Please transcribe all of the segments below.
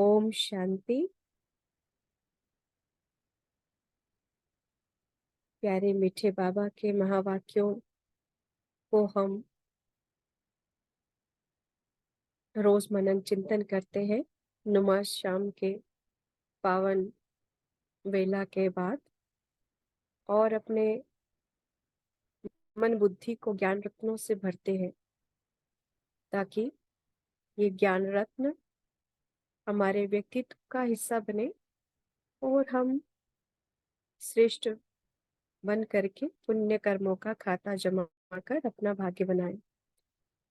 ओम शांति। प्यारे मीठे बाबा के महावाक्यों को हम रोज मनन चिंतन करते हैं नमाज शाम के पावन वेला के बाद, और अपने मन बुद्धि को ज्ञान रत्नों से भरते हैं ताकि ये ज्ञान रत्न हमारे व्यक्तित्व का हिस्सा बने और हम श्रेष्ठ बन करके पुण्य कर्मों का खाता जमा कर अपना भाग्य बनाएं।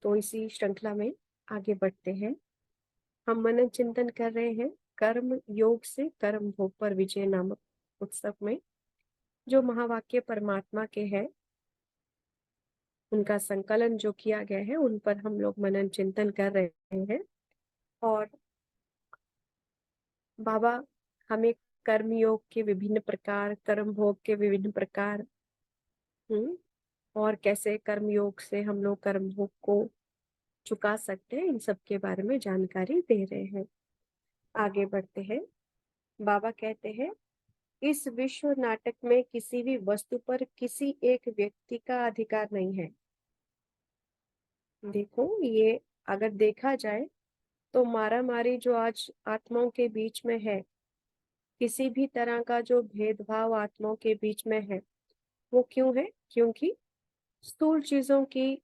तो इसी श्रृंखला में आगे बढ़ते हैं। हम मनन चिंतन कर रहे हैं कर्म योग से कर्म भोग पर विजय नामक पुस्तक में जो महावाक्य परमात्मा के हैं, उनका संकलन जो किया गया है उन पर हम लोग मनन चिंतन कर रहे हैं। और बाबा हमें कर्म योग के विभिन्न प्रकार, कर्म भोग के विभिन्न प्रकार, और कैसे कर्म योग से हम लोग कर्म भोग को चुका सकते हैं, इन सब के बारे में जानकारी दे रहे हैं। आगे बढ़ते हैं। बाबा कहते हैं, इस विश्व नाटक में किसी भी वस्तु पर किसी एक व्यक्ति का अधिकार नहीं है। देखो, ये अगर देखा जाए तो मारा मारी जो आज आत्माओं के बीच में है, किसी भी तरह का जो भेदभाव आत्माओं के बीच में है, वो क्यों है? क्योंकि स्थूल चीजों की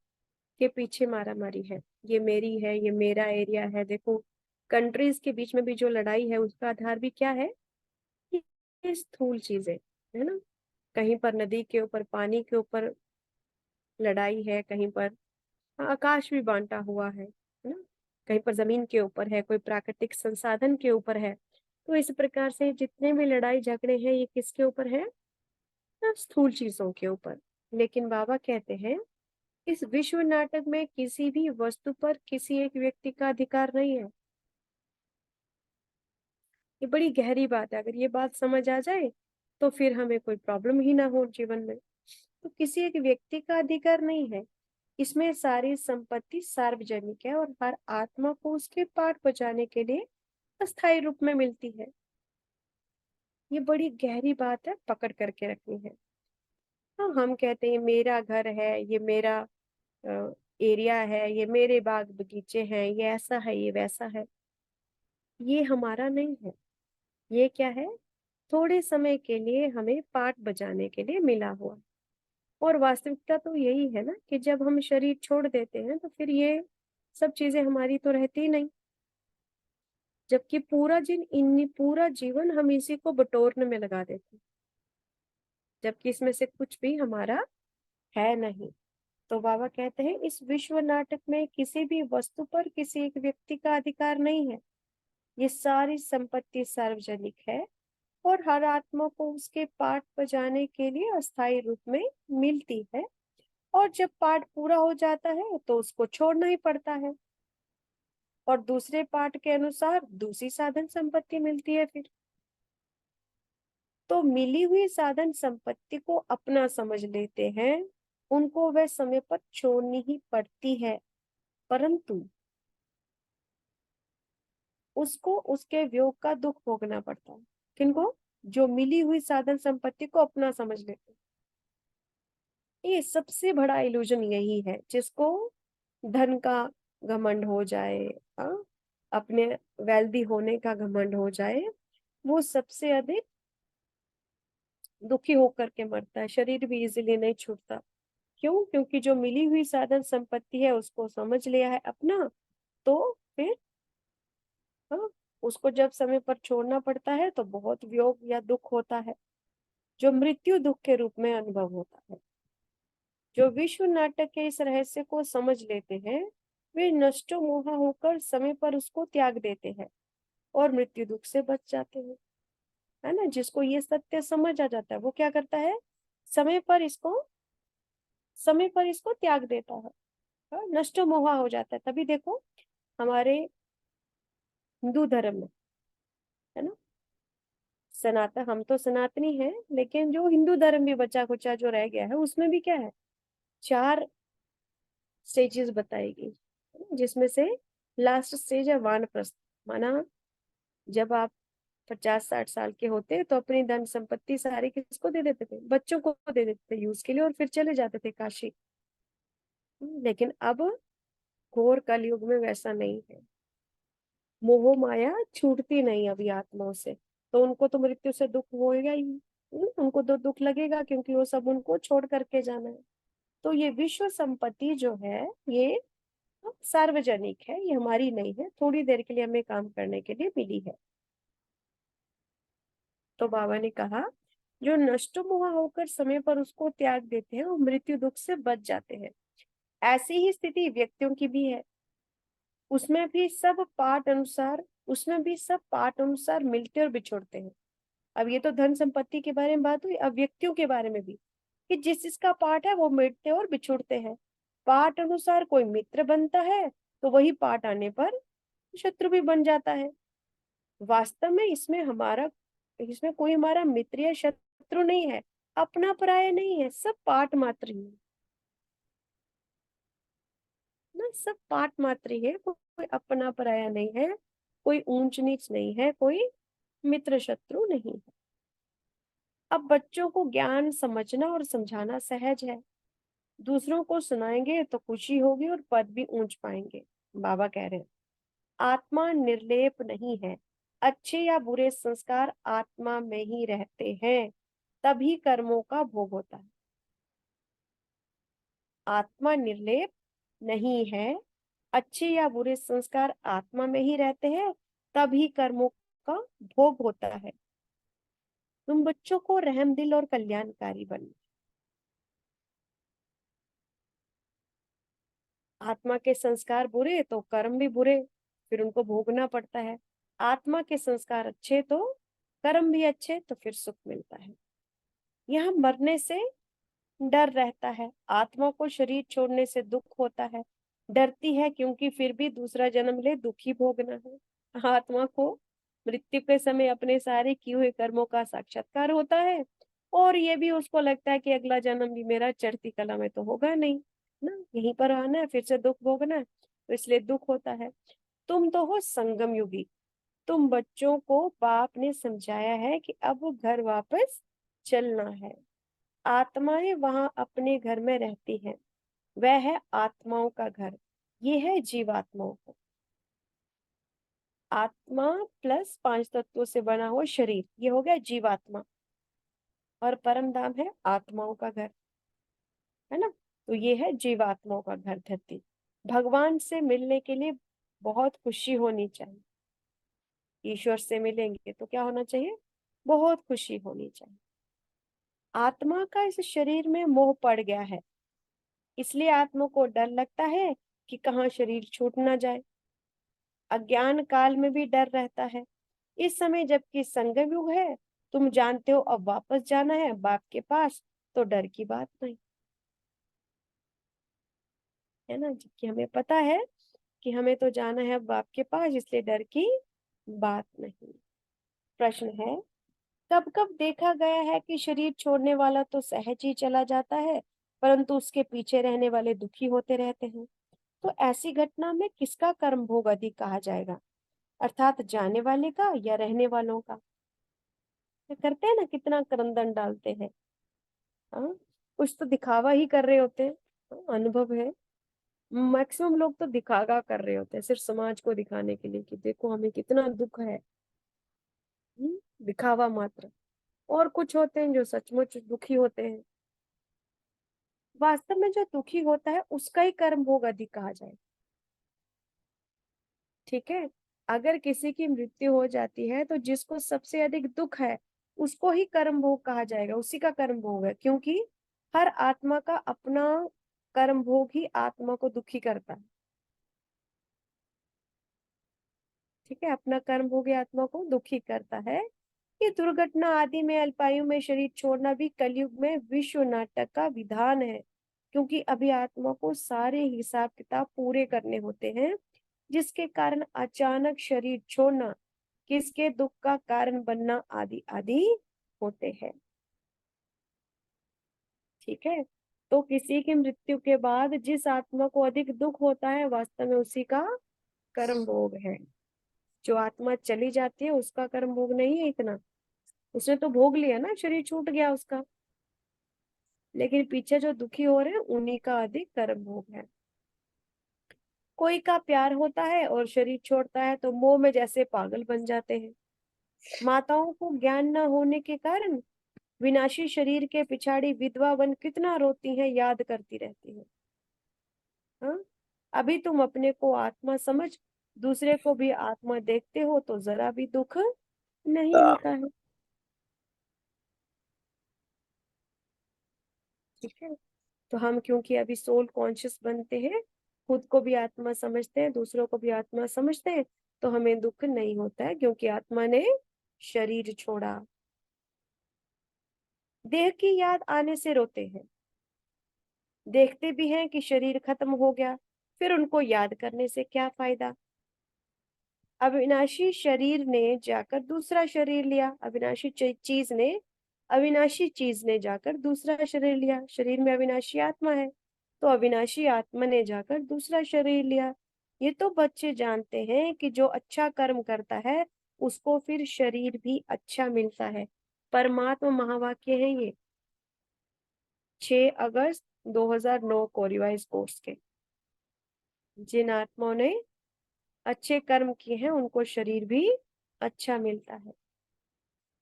के पीछे मारा मारी है। ये मेरी है, ये मेरा एरिया है। देखो, कंट्रीज के बीच में भी जो लड़ाई है उसका आधार भी क्या है? ये स्थूल चीजें है ना। कहीं पर नदी के ऊपर, पानी के ऊपर लड़ाई है, कहीं पर आकाश भी बांटा हुआ है ना, कहीं पर जमीन के ऊपर है, कोई प्राकृतिक संसाधन के ऊपर है। तो इस प्रकार से जितने भी लड़ाई झगड़े हैं ये किसके ऊपर है? ना, स्थूल चीजों के ऊपर। लेकिन बाबा कहते हैं, इस विश्व नाटक में किसी भी वस्तु पर किसी एक व्यक्ति का अधिकार नहीं है। ये बड़ी गहरी बात है। अगर ये बात समझ आ जाए तो फिर हमें कोई प्रॉब्लम ही ना हो जीवन में। तो किसी एक व्यक्ति का अधिकार नहीं है। इसमें सारी संपत्ति सार्वजनिक है और हर आत्मा को उसके पाठ बचाने के लिए अस्थायी रूप में मिलती है। ये बड़ी गहरी बात है, पकड़ करके रखनी है। हाँ, हम कहते हैं मेरा घर है, ये मेरा एरिया है, ये मेरे बाग बगीचे हैं, ये ऐसा है, ये वैसा है। ये हमारा नहीं है। ये क्या है? थोड़े समय के लिए हमें पाठ बजाने के लिए मिला हुआ। और वास्तविकता तो यही है ना कि जब हम शरीर छोड़ देते हैं तो फिर ये सब चीजें हमारी तो रहती ही नहीं। जबकि पूरा जीवन हम इसी को बटोरने में लगा देते हैं, जबकि इसमें से कुछ भी हमारा है नहीं। तो बाबा कहते हैं, इस विश्व नाटक में किसी भी वस्तु पर किसी एक व्यक्ति का अधिकार नहीं है। ये सारी संपत्ति सार्वजनिक है और हर आत्मा को उसके पाठ बजाने के लिए अस्थायी रूप में मिलती है। और जब पाठ पूरा हो जाता है तो उसको छोड़ना ही पड़ता है और दूसरे पाठ के अनुसार दूसरी साधन संपत्ति मिलती है फिर। तो मिली हुई साधन संपत्ति को अपना समझ लेते हैं, उनको वह समय पर छोड़नी ही पड़ती है, परंतु उसको उसके वियोग का दुख भोगना पड़ता है। किनको? जो मिली हुई साधन संपत्ति को अपना समझ लेते हैं। ये सबसे बड़ा इल्यूजन यही है, जिसको धन का घमंड हो जाए, हाँ, अपने वेल्दी होने का घमंड हो जाए, वो सबसे अधिक दुखी होकर के मरता है। शरीर भी इजीली नहीं छूटता। क्यों? क्योंकि जो मिली हुई साधन संपत्ति है उसको समझ लिया है अपना, तो फिर हाँ, उसको जब समय पर छोड़ना पड़ता है तो बहुत वियोग या दुख होता है, जो मृत्यु दुख के रूप में अनुभव होता है। जो विश्व नाटक के इस रहस्य को समझ लेते हैं, वे नष्टो मोहा होकर समय पर उसको त्याग देते हैं और मृत्यु दुख से बच जाते हैं। है ना? जिसको ये सत्य समझ आ जाता है वो क्या करता है? समय पर इसको समय पर इसको त्याग देता है। हाँ, नष्टो मोहा हो जाता है। तभी देखो, हमारे हिंदू धर्म में, है ना, सनातन, हम तो सनातनी हैं, लेकिन जो हिंदू धर्म भी बचा कुचा जो रह गया है उसमें भी क्या है? 4 स्टेजेस बताई गई, जिसमें से लास्ट स्टेज है वानप्रस्थ। माना जब आप 50-60 साल के होते तो अपनी धन संपत्ति सारी किसको दे देते थे? बच्चों को दे देते थे यूज के लिए, और फिर चले जाते थे काशी। लेकिन अब घोर कलयुग में वैसा नहीं है। मोह माया छूटती नहीं अभी आत्माओं से, तो उनको तो मृत्यु से दुख होएगा ही। उनको तो दुख लगेगा, क्योंकि वो सब उनको छोड़ करके जाना है। तो ये विश्व संपत्ति जो है, ये सार्वजनिक है, ये हमारी नहीं है, थोड़ी देर के लिए हमें काम करने के लिए मिली है। तो बाबा ने कहा, जो नष्ट मोह होकर समय पर उसको त्याग देते हैं, वो मृत्यु दुख से बच जाते हैं। ऐसी ही स्थिति व्यक्तियों की भी है। उसमें भी सब पाठ अनुसार उसमें भी सब पाठ अनुसार मिलते और बिछुड़ते हैं। अब ये तो धन संपत्ति के बारे में बात हुई, अब व्यक्तियों के बारे में भी, कि जिस जिसका पाठ है वो मिटते और बिछुड़ते हैं। पाठ अनुसार कोई मित्र बनता है, तो वही पाठ आने पर शत्रु भी बन जाता है। वास्तव में इसमें कोई हमारा मित्र या शत्रु नहीं है, अपना पराया नहीं है, सब पाठ मात्र ही है ना, सब पाठ मात्र ही है। कोई अपना पराया नहीं है, कोई ऊंच नीच नहीं है, कोई मित्र शत्रु नहीं है। अब बच्चों को ज्ञान समझना और समझाना सहज है। दूसरों को सुनाएंगे तो खुशी होगी और पद भी ऊंच पाएंगे। बाबा कह रहे हैं, आत्मा निर्लेप नहीं है। अच्छे या बुरे संस्कार आत्मा में ही रहते हैं, तभी कर्मों का भोग होता है। आत्मा निर्लेप नहीं है। अच्छे या बुरे संस्कार आत्मा में ही रहते हैं, तभी कर्मों का भोग होता है। तुम बच्चों को रहमदिल और कल्याणकारी बनना। आत्मा के संस्कार बुरे तो कर्म भी बुरे, फिर उनको भोगना पड़ता है। आत्मा के संस्कार अच्छे तो कर्म भी अच्छे, तो फिर सुख मिलता है। यहाँ मरने से डर रहता है, आत्मा को शरीर छोड़ने से दुख होता है, डरती है, क्योंकि फिर भी दूसरा जन्म ले दुख ही भोगना है। आत्मा को मृत्यु के समय अपने सारे किए हुए कर्मों का साक्षात्कार होता है, और ये भी उसको लगता है कि अगला जन्म भी मेरा चढ़ती कला में तो होगा नहीं ना, यहीं पर आना है, फिर से दुख भोगना है, तो इसलिए दुख होता है। तुम तो हो संगम युगी। तुम बच्चों को बाप ने समझाया है कि अब घर वापस चलना है। आत्माएं वहां अपने घर में रहती हैं, वह है आत्माओं का घर। ये है जीवात्माओं का। आत्मा प्लस 5 तत्वों से बना हुआ शरीर, ये हो गया जीवात्मा। और परम धाम है आत्माओं का घर, है ना। तो ये है जीवात्माओं का घर धरती। भगवान से मिलने के लिए बहुत खुशी होनी चाहिए। ईश्वर से मिलेंगे तो क्या होना चाहिए? बहुत खुशी होनी चाहिए। आत्मा का इस शरीर में मोह पड़ गया है, इसलिए आत्मा को डर लगता है कि कहाँ शरीर छूट ना जाए। अज्ञान काल में भी डर रहता है। इस समय जबकि संगम युग है, तुम जानते हो अब वापस जाना है बाप के पास, तो डर की बात नहीं है ना, जबकि हमें पता है कि हमें तो जाना है अब बाप के पास, इसलिए डर की बात नहीं। प्रश्न है, कब कब देखा गया है कि शरीर छोड़ने वाला तो सहज ही चला जाता है, परंतु उसके पीछे रहने वाले दुखी होते रहते हैं। तो ऐसी घटना में किसका कर्म भोग अधिक कहा जाएगा, अर्थात जाने वाले का या रहने वालों का? ये करते हैं ना, कितना क्रंदन डालते हैं। हाँ, कुछ तो दिखावा ही कर रहे होते हैं। अनुभव है, मैक्सिमम लोग तो दिखावा कर रहे होते हैं, सिर्फ समाज को दिखाने के लिए कि देखो हमें कितना दुख है। दिखावा मात्र। और कुछ होते हैं जो सचमुच दुखी होते हैं। वास्तव में जो दुखी होता है उसका ही कर्म भोग अधिक कहा जाए। ठीक है, अगर किसी की मृत्यु हो जाती है तो जिसको सबसे अधिक दुख है उसको ही कर्म भोग कहा जाएगा, उसी का कर्म भोग है, क्योंकि हर आत्मा का अपना कर्म भोग ही आत्मा को दुखी करता है। ठीक है, अपना कर्म भोग ही आत्मा को दुखी करता है। ये दुर्घटना आदि में अल्पायु में शरीर छोड़ना भी कलयुग में विश्व नाटक का विधान है, क्योंकि अभी आत्मा को सारे हिसाब किताब पूरे करने होते हैं, जिसके कारण अचानक शरीर छोड़ना किसके दुख का कारण बनना आदि आदि होते हैं। ठीक है, तो किसी की मृत्यु के बाद जिस आत्मा को अधिक दुख होता है, वास्तव में उसी का कर्म भोग है। जो आत्मा चली जाती है उसका कर्म भोग नहीं है इतना, उसने तो भोग लिया ना, शरीर छूट गया उसका। लेकिन पीछे जो दुखी हो रहे हैं उन्हीं का अधिक कर्म भोग है। कोई का प्यार होता है और शरीर छोड़ता है तो मोह में जैसे पागल बन जाते हैं। माताओं को ज्ञान न होने के कारण विनाशी शरीर के पिछाड़ी विधवा बन कितना रोती हैं, याद करती रहती है। हाँ, अभी तुम अपने को आत्मा समझ दूसरे को भी आत्मा देखते हो तो जरा भी दुख नहीं होता है। ठीक है, तो हम क्योंकि अभी सोल कॉन्शियस बनते हैं, खुद को भी आत्मा समझते हैं, दूसरों को भी आत्मा समझते हैं, तो हमें दुख नहीं होता है, क्योंकि आत्मा ने शरीर छोड़ा। देह की याद आने से रोते हैं, देखते भी हैं कि शरीर खत्म हो गया, फिर उनको याद करने से क्या फायदा। अविनाशी शरीर ने जाकर दूसरा शरीर लिया, अविनाशी चीज ने जाकर दूसरा शरीर लिया। शरीर में अविनाशी आत्मा है, तो अविनाशी आत्मा ने जाकर दूसरा शरीर लिया। ये तो बच्चे जानते हैं कि जो अच्छा कर्म करता है उसको फिर शरीर भी अच्छा मिलता है। परमात्मा महावाक्य है ये, 6 अगस्त 2009 को रिवाइज कोर्स के। जिन आत्माओं ने अच्छे कर्म किए हैं उनको शरीर भी अच्छा मिलता है।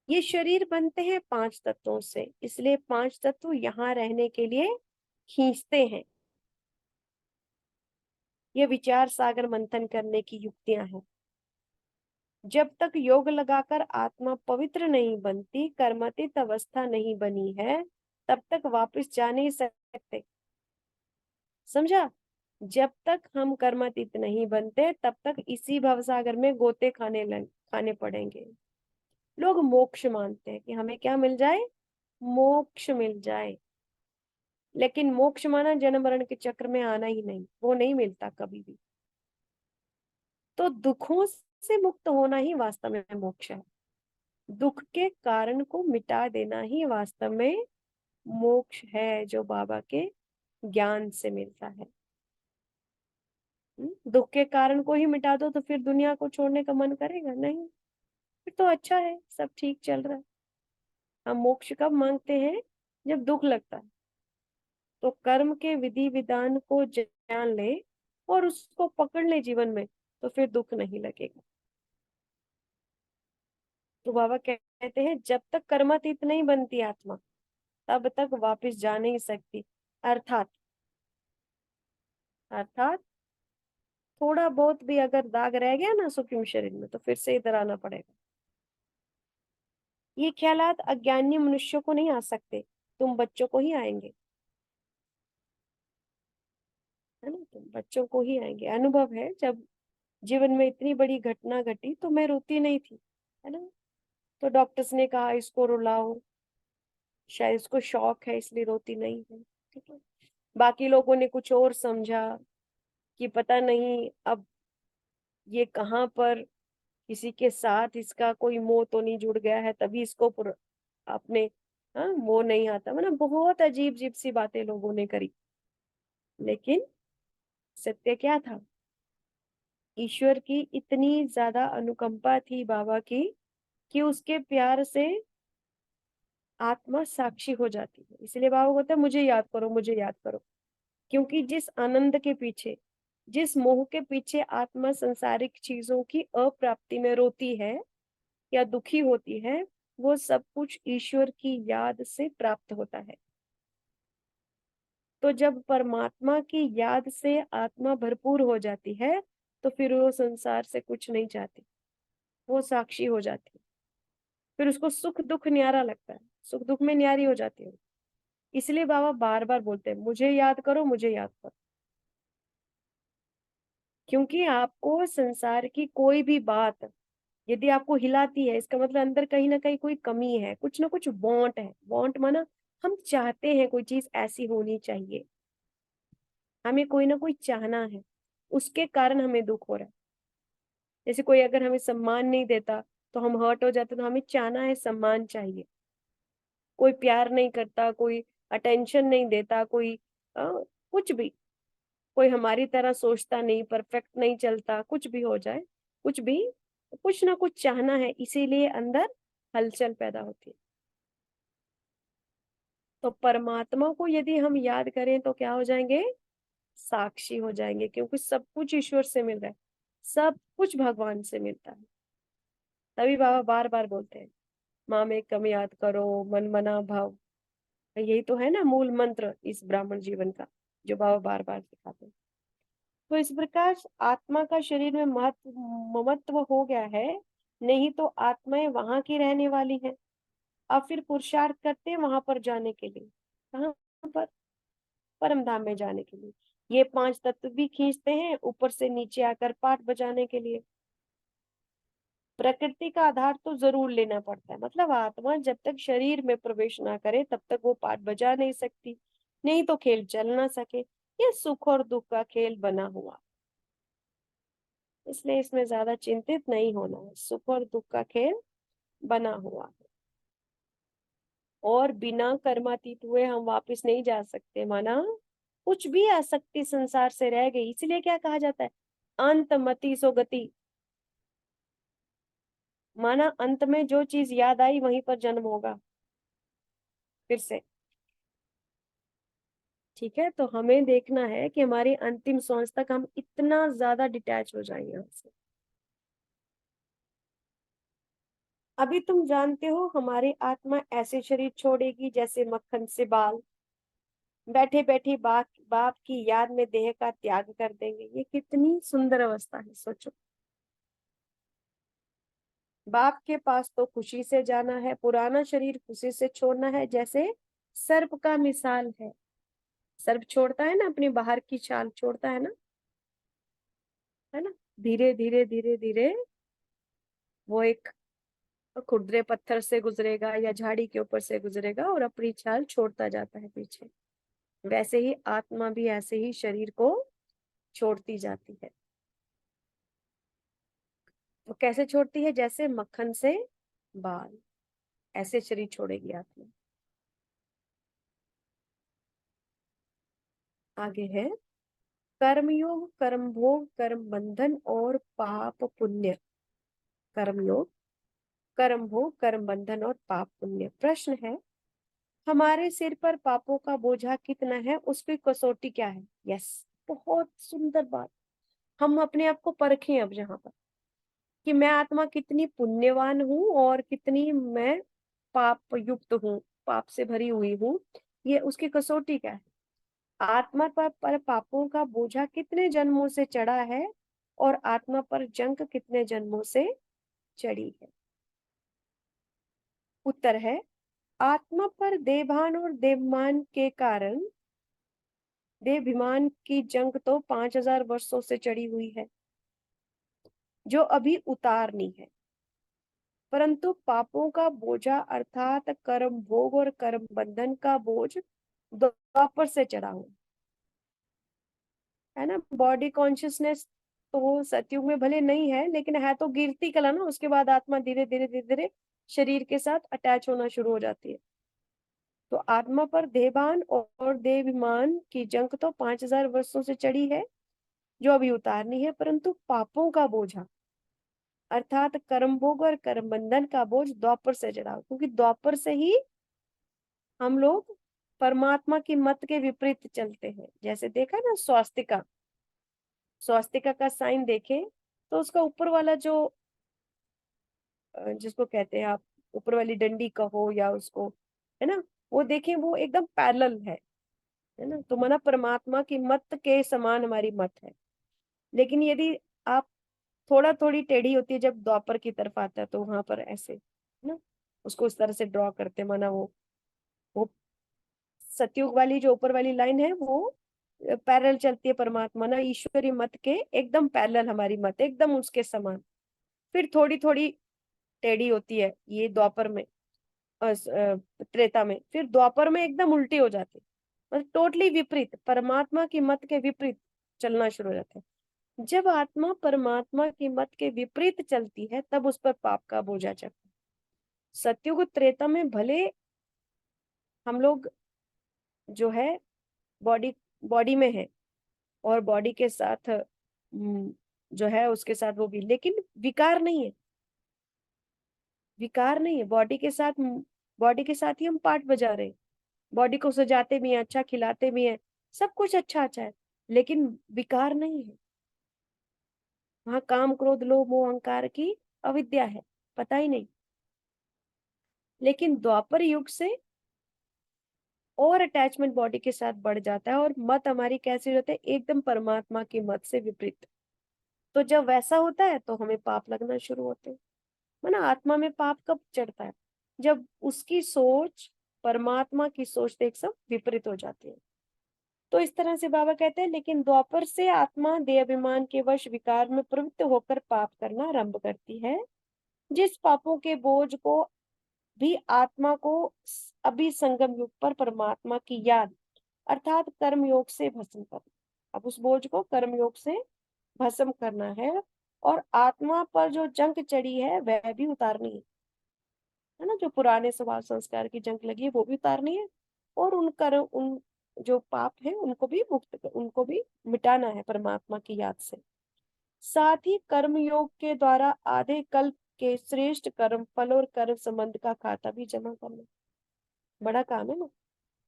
ये शरीर बनते हैं 5 तत्वों से, इसलिए 5 तत्व यहाँ रहने के लिए खींचते हैं। ये विचार सागर मंथन करने की युक्तियां हैं। जब तक योग लगाकर आत्मा पवित्र नहीं बनती, कर्मातीत अवस्था नहीं बनी है, तब तक वापस जा नहीं सकते। समझा? जब तक हम कर्मातीत नहीं बनते तब तक इसी भवसागर में गोते खाने पड़ेंगे। लोग मोक्ष मानते हैं कि हमें क्या मिल जाए, मोक्ष मिल जाए। लेकिन मोक्ष माना जन्म मरण के चक्र में आना ही नहीं, वो नहीं मिलता कभी भी। तो दुखों से मुक्त होना ही वास्तव में मोक्ष है। दुख के कारण को मिटा देना ही वास्तव में मोक्ष है, जो बाबा के ज्ञान से मिलता है। दुख के कारण को ही मिटा दो तो फिर दुनिया को छोड़ने का मन करेगा नहीं, फिर तो अच्छा है, सब ठीक चल रहा है। हम मोक्ष कब मांगते हैं, जब दुख लगता है। तो कर्म के विधि विधान को जान ले और उसको पकड़ ले जीवन में, तो फिर दुख नहीं लगेगा। तो बाबा कहते हैं जब तक कर्मातीत नहीं बनती आत्मा, तब तक वापस जा नहीं सकती। अर्थात अर्थात थोड़ा बहुत भी अगर दाग रह गया ना सूक्ष्म शरीर में, तो फिर से इधर आना पड़ेगा। ये ख्यालात अज्ञानी मनुष्यों को नहीं आ सकते, तुम बच्चों को ही आएंगे, है ना? तुम बच्चों को ही आएंगे। अनुभव है, जब जीवन में इतनी बड़ी घटना घटी तो मैं रोती नहीं थी, है ना? तो डॉक्टर्स ने कहा इसको रुलाओ, शायद इसको शौक है इसलिए रोती नहीं है। ठीक है, बाकी लोगों ने कुछ और समझा कि पता नहीं अब ये कहाँ पर किसी के साथ इसका कोई मोह तो नहीं जुड़ गया है, तभी इसको अपने, हाँ, मोह नहीं आता। मतलब बहुत अजीब अजीब सी बातें लोगों ने करी। लेकिन सत्य क्या था, ईश्वर की इतनी ज्यादा अनुकंपा थी बाबा की, कि उसके प्यार से आत्मा साक्षी हो जाती है। इसलिए बाबा कहते हैं मुझे याद करो, मुझे याद करो। क्योंकि जिस आनंद के पीछे, जिस मोह के पीछे आत्मा संसारिक चीजों की अप्राप्ति में रोती है या दुखी होती है, वो सब कुछ ईश्वर की याद से प्राप्त होता है। तो जब परमात्मा की याद से आत्मा भरपूर हो जाती है, तो फिर वो संसार से कुछ नहीं चाहती, वो साक्षी हो जाती है। फिर उसको सुख दुख न्यारा लगता है, सुख दुख में न्यारी हो जाती है। इसलिए बाबा बार बार बोलते हैं मुझे याद करो, मुझे याद करो। क्योंकि आपको संसार की कोई भी बात यदि आपको हिलाती है, इसका मतलब अंदर कहीं ना कहीं कोई कमी है, कुछ ना कुछ वांट है। वांट माना हम चाहते हैं कोई चीज ऐसी होनी चाहिए, हमें कोई ना कोई चाहना है, उसके कारण हमें दुख हो रहा है। जैसे कोई अगर हमें सम्मान नहीं देता तो हम हर्ट हो जाते, तो हमें चाहना है सम्मान चाहिए। कोई प्यार नहीं करता, कोई अटेंशन नहीं देता, कोई कुछ भी, कोई हमारी तरह सोचता नहीं, परफेक्ट नहीं चलता, कुछ भी हो जाए, कुछ भी, कुछ ना कुछ चाहना है, इसीलिए अंदर हलचल पैदा होती है। तो परमात्मा को यदि हम याद करें तो क्या हो जाएंगे? साक्षी हो जाएंगे, क्योंकि सब कुछ ईश्वर से मिल रहा है, सब कुछ भगवान से मिलता है। तभी बाबा बार बार बोलते हैं, माँ में कम याद करो, मन मना भाव। यही तो है ना मूल मंत्र इस ब्राह्मण जीवन का, जो बाबा बार बार सिखाते हैं। तो इस प्रकार आत्मा का शरीर में ममत्व हो गया है, नहीं तो आत्माएं वहां की रहने वाली हैं। अब फिर पुरुषार्थ करते हैं वहां पर जाने के लिए। कहाँ पर? परम धाम में जाने के लिए। ये पांच तत्व भी खींचते हैं ऊपर से नीचे आकर पाठ बजाने के लिए। प्रकृति का आधार तो जरूर लेना पड़ता है, मतलब आत्मा जब तक शरीर में प्रवेश ना करे तब तक वो पाठ बजा नहीं सकती, नहीं तो खेल चल ना सके। ये सुख और दुख का खेल बना हुआ, इसलिए इसमें ज्यादा चिंतित नहीं होना है। सुख और दुख का खेल बना हुआ है, और बिना कर्मातीत हुए हम वापस नहीं जा सकते। माना कुछ भी आसक्ति संसार से रह गई, इसलिए क्या कहा जाता है? अंत मति सो गति। माना अंत में जो चीज याद आई वहीं पर जन्म होगा फिर से। ठीक है, तो हमें देखना है कि हमारी अंतिम सांस तक हम इतना ज्यादा डिटैच हो जाएं यहाँ से। अभी तुम जानते हो हमारी आत्मा ऐसे शरीर छोड़ेगी जैसे मक्खन से बाल, बैठे बैठे बाप बाप की याद में देह का त्याग कर देंगे। ये कितनी सुंदर अवस्था है, सोचो। बाप के पास तो खुशी से जाना है, पुराना शरीर खुशी से छोड़ना है, जैसे सर्प का मिसाल है। सर्प छोड़ता है ना, अपनी बाहर की छाल छोड़ता है ना, धीरे धीरे धीरे धीरे वो एक खुरदरे पत्थर से गुजरेगा या झाड़ी के ऊपर से गुजरेगा और अपनी छाल छोड़ता जाता है पीछे। वैसे ही आत्मा भी ऐसे ही शरीर को छोड़ती जाती है। तो कैसे छोड़ती है? जैसे मक्खन से बाल, ऐसे शरीर छोड़ेगी आत्मा। आगे है कर्मयोग, कर्म भोग, कर्म बंधन और पाप पुण्य। कर्मयोग, कर्म भोग, कर्म बंधन और पाप पुण्य। प्रश्न है, हमारे सिर पर पापों का बोझा कितना है, उसकी कसौटी क्या है? यस, बहुत सुंदर बात। हम अपने आप को परखें अब जहां पर, कि मैं आत्मा कितनी पुण्यवान हूँ और कितनी मैं पाप युक्त हूँ, पाप से भरी हुई हूँ। ये उसकी कसौटी क्या है? आत्मा पर पापों का बोझा कितने जन्मों से चढ़ा है और आत्मा पर जंक कितने जन्मों से चढ़ी है? उत्तर है, आत्मा पर देभान और देवमान के कारण देभिमान की जंग तो 5,000 वर्षों से चढ़ी हुई है, जो अभी उतारनी है। परंतु पापों का बोझा अर्थात कर्म भोग और कर्म बंधन का बोझ द्वापर से चढ़ा हुआ है ना। बॉडी कॉन्शियसनेस तो सतयुग में भले नहीं है, लेकिन है तो गिरती कला ना। उसके बाद आत्मा धीरे धीरे धीरे धीरे शरीर के साथ अटैच होना शुरू हो जाती है। तो आत्मा पर देहभान और देहाभिमान की जंग तो 5,000 वर्षों से चढ़ी है, जो अभी उतारनी है। परंतु पापों का बोझा अर्थात कर्म भोग और कर्म बंधन का बोझ द्वापर से चढ़ा, क्योंकि द्वापर से ही हम लोग परमात्मा की मत के विपरीत चलते हैं। जैसे देखा ना स्वास्तिका, स्वास्तिका का साइन देखें तो उसका ऊपर वाला जो जिसको कहते हैं आप, ऊपर वाली डंडी कहो या उसको, है ना, वो देखें वो एकदम पैरेलल है ना। तो माना परमात्मा की मत के समान हमारी मत है। लेकिन यदि आप थोड़ा थोड़ी टेढ़ी होती है जब द्वापर की तरफ आता है, तो वहां पर ऐसे है ना, उसको उस तरह से ड्रॉ करते हैं। माना वो सतयुग वाली जो ऊपर वाली लाइन है वो पैरेलल चलती है परमात्मा ना, ईश्वरी मत के एकदम पैरेलल हमारी मत, एकदम उसके समान। फिर थोड़ी थोड़ी टेढ़ी होती है ये द्वापर में, त्रेता में। फिर द्वापर में एकदम उल्टी हो जाती है, मतलब टोटली विपरीत, परमात्मा की मत के विपरीत चलना शुरू हो जाता है। जब आत्मा परमात्मा की मत के विपरीत चलती है तब उस पर पाप का बोझा चढ़ता है। सतयुग त्रेता में भले हम लोग जो है बॉडी बॉडी में है और बॉडी के साथ जो है उसके साथ वो भी, लेकिन विकार नहीं है। विकार नहीं है। बॉडी के साथ ही हम पार्ट बजा रहे हैं, बॉडी को सजाते भी हैं, अच्छा खिलाते भी हैं, सब कुछ अच्छा अच्छा है, लेकिन विकार नहीं है। वहां काम क्रोध लोभ मोह अहंकार की अविद्या है, पता ही नहीं। लेकिन द्वापर युग से और अटैचमेंट बॉडी के साथ बढ़ जाता है, और मत हमारी कैसी हो जाती है, एकदम परमात्मा की मत से विपरीत। तो जब वैसा होता है तो हमें पाप लगना शुरू होते हैं। माना आत्मा में पाप कब चढ़ता है, जब उसकी सोच परमात्मा की सोच से एकदम विपरीत हो जाती है। तो इस तरह से बाबा कहते हैं, लेकिन द्वापर से आत्मा देह अभिमान के वश विकार में प्रवृत्त होकर पाप करना आरंभ करती है। जिस पापों के बोझ को भी आत्मा को अभी संगम युग पर परमात्मा की याद अर्थात कर्म योग से भस्म करना। अब उस बोझ को कर्म योग से भस्म करना है, और आत्मा पर जो जंग चढ़ी है वह भी उतारनी है ना, जो पुराने स्वभाव संस्कार की जंग लगी है वो भी उतारनी है, और उन जो पाप है उनको भी उनको भी मिटाना है परमात्मा की याद से। साथ ही कर्म योग के द्वारा आधे कल्प के श्रेष्ठ कर्म फल और कर्म संबंध का खाता भी जमा करना बड़ा काम है ना।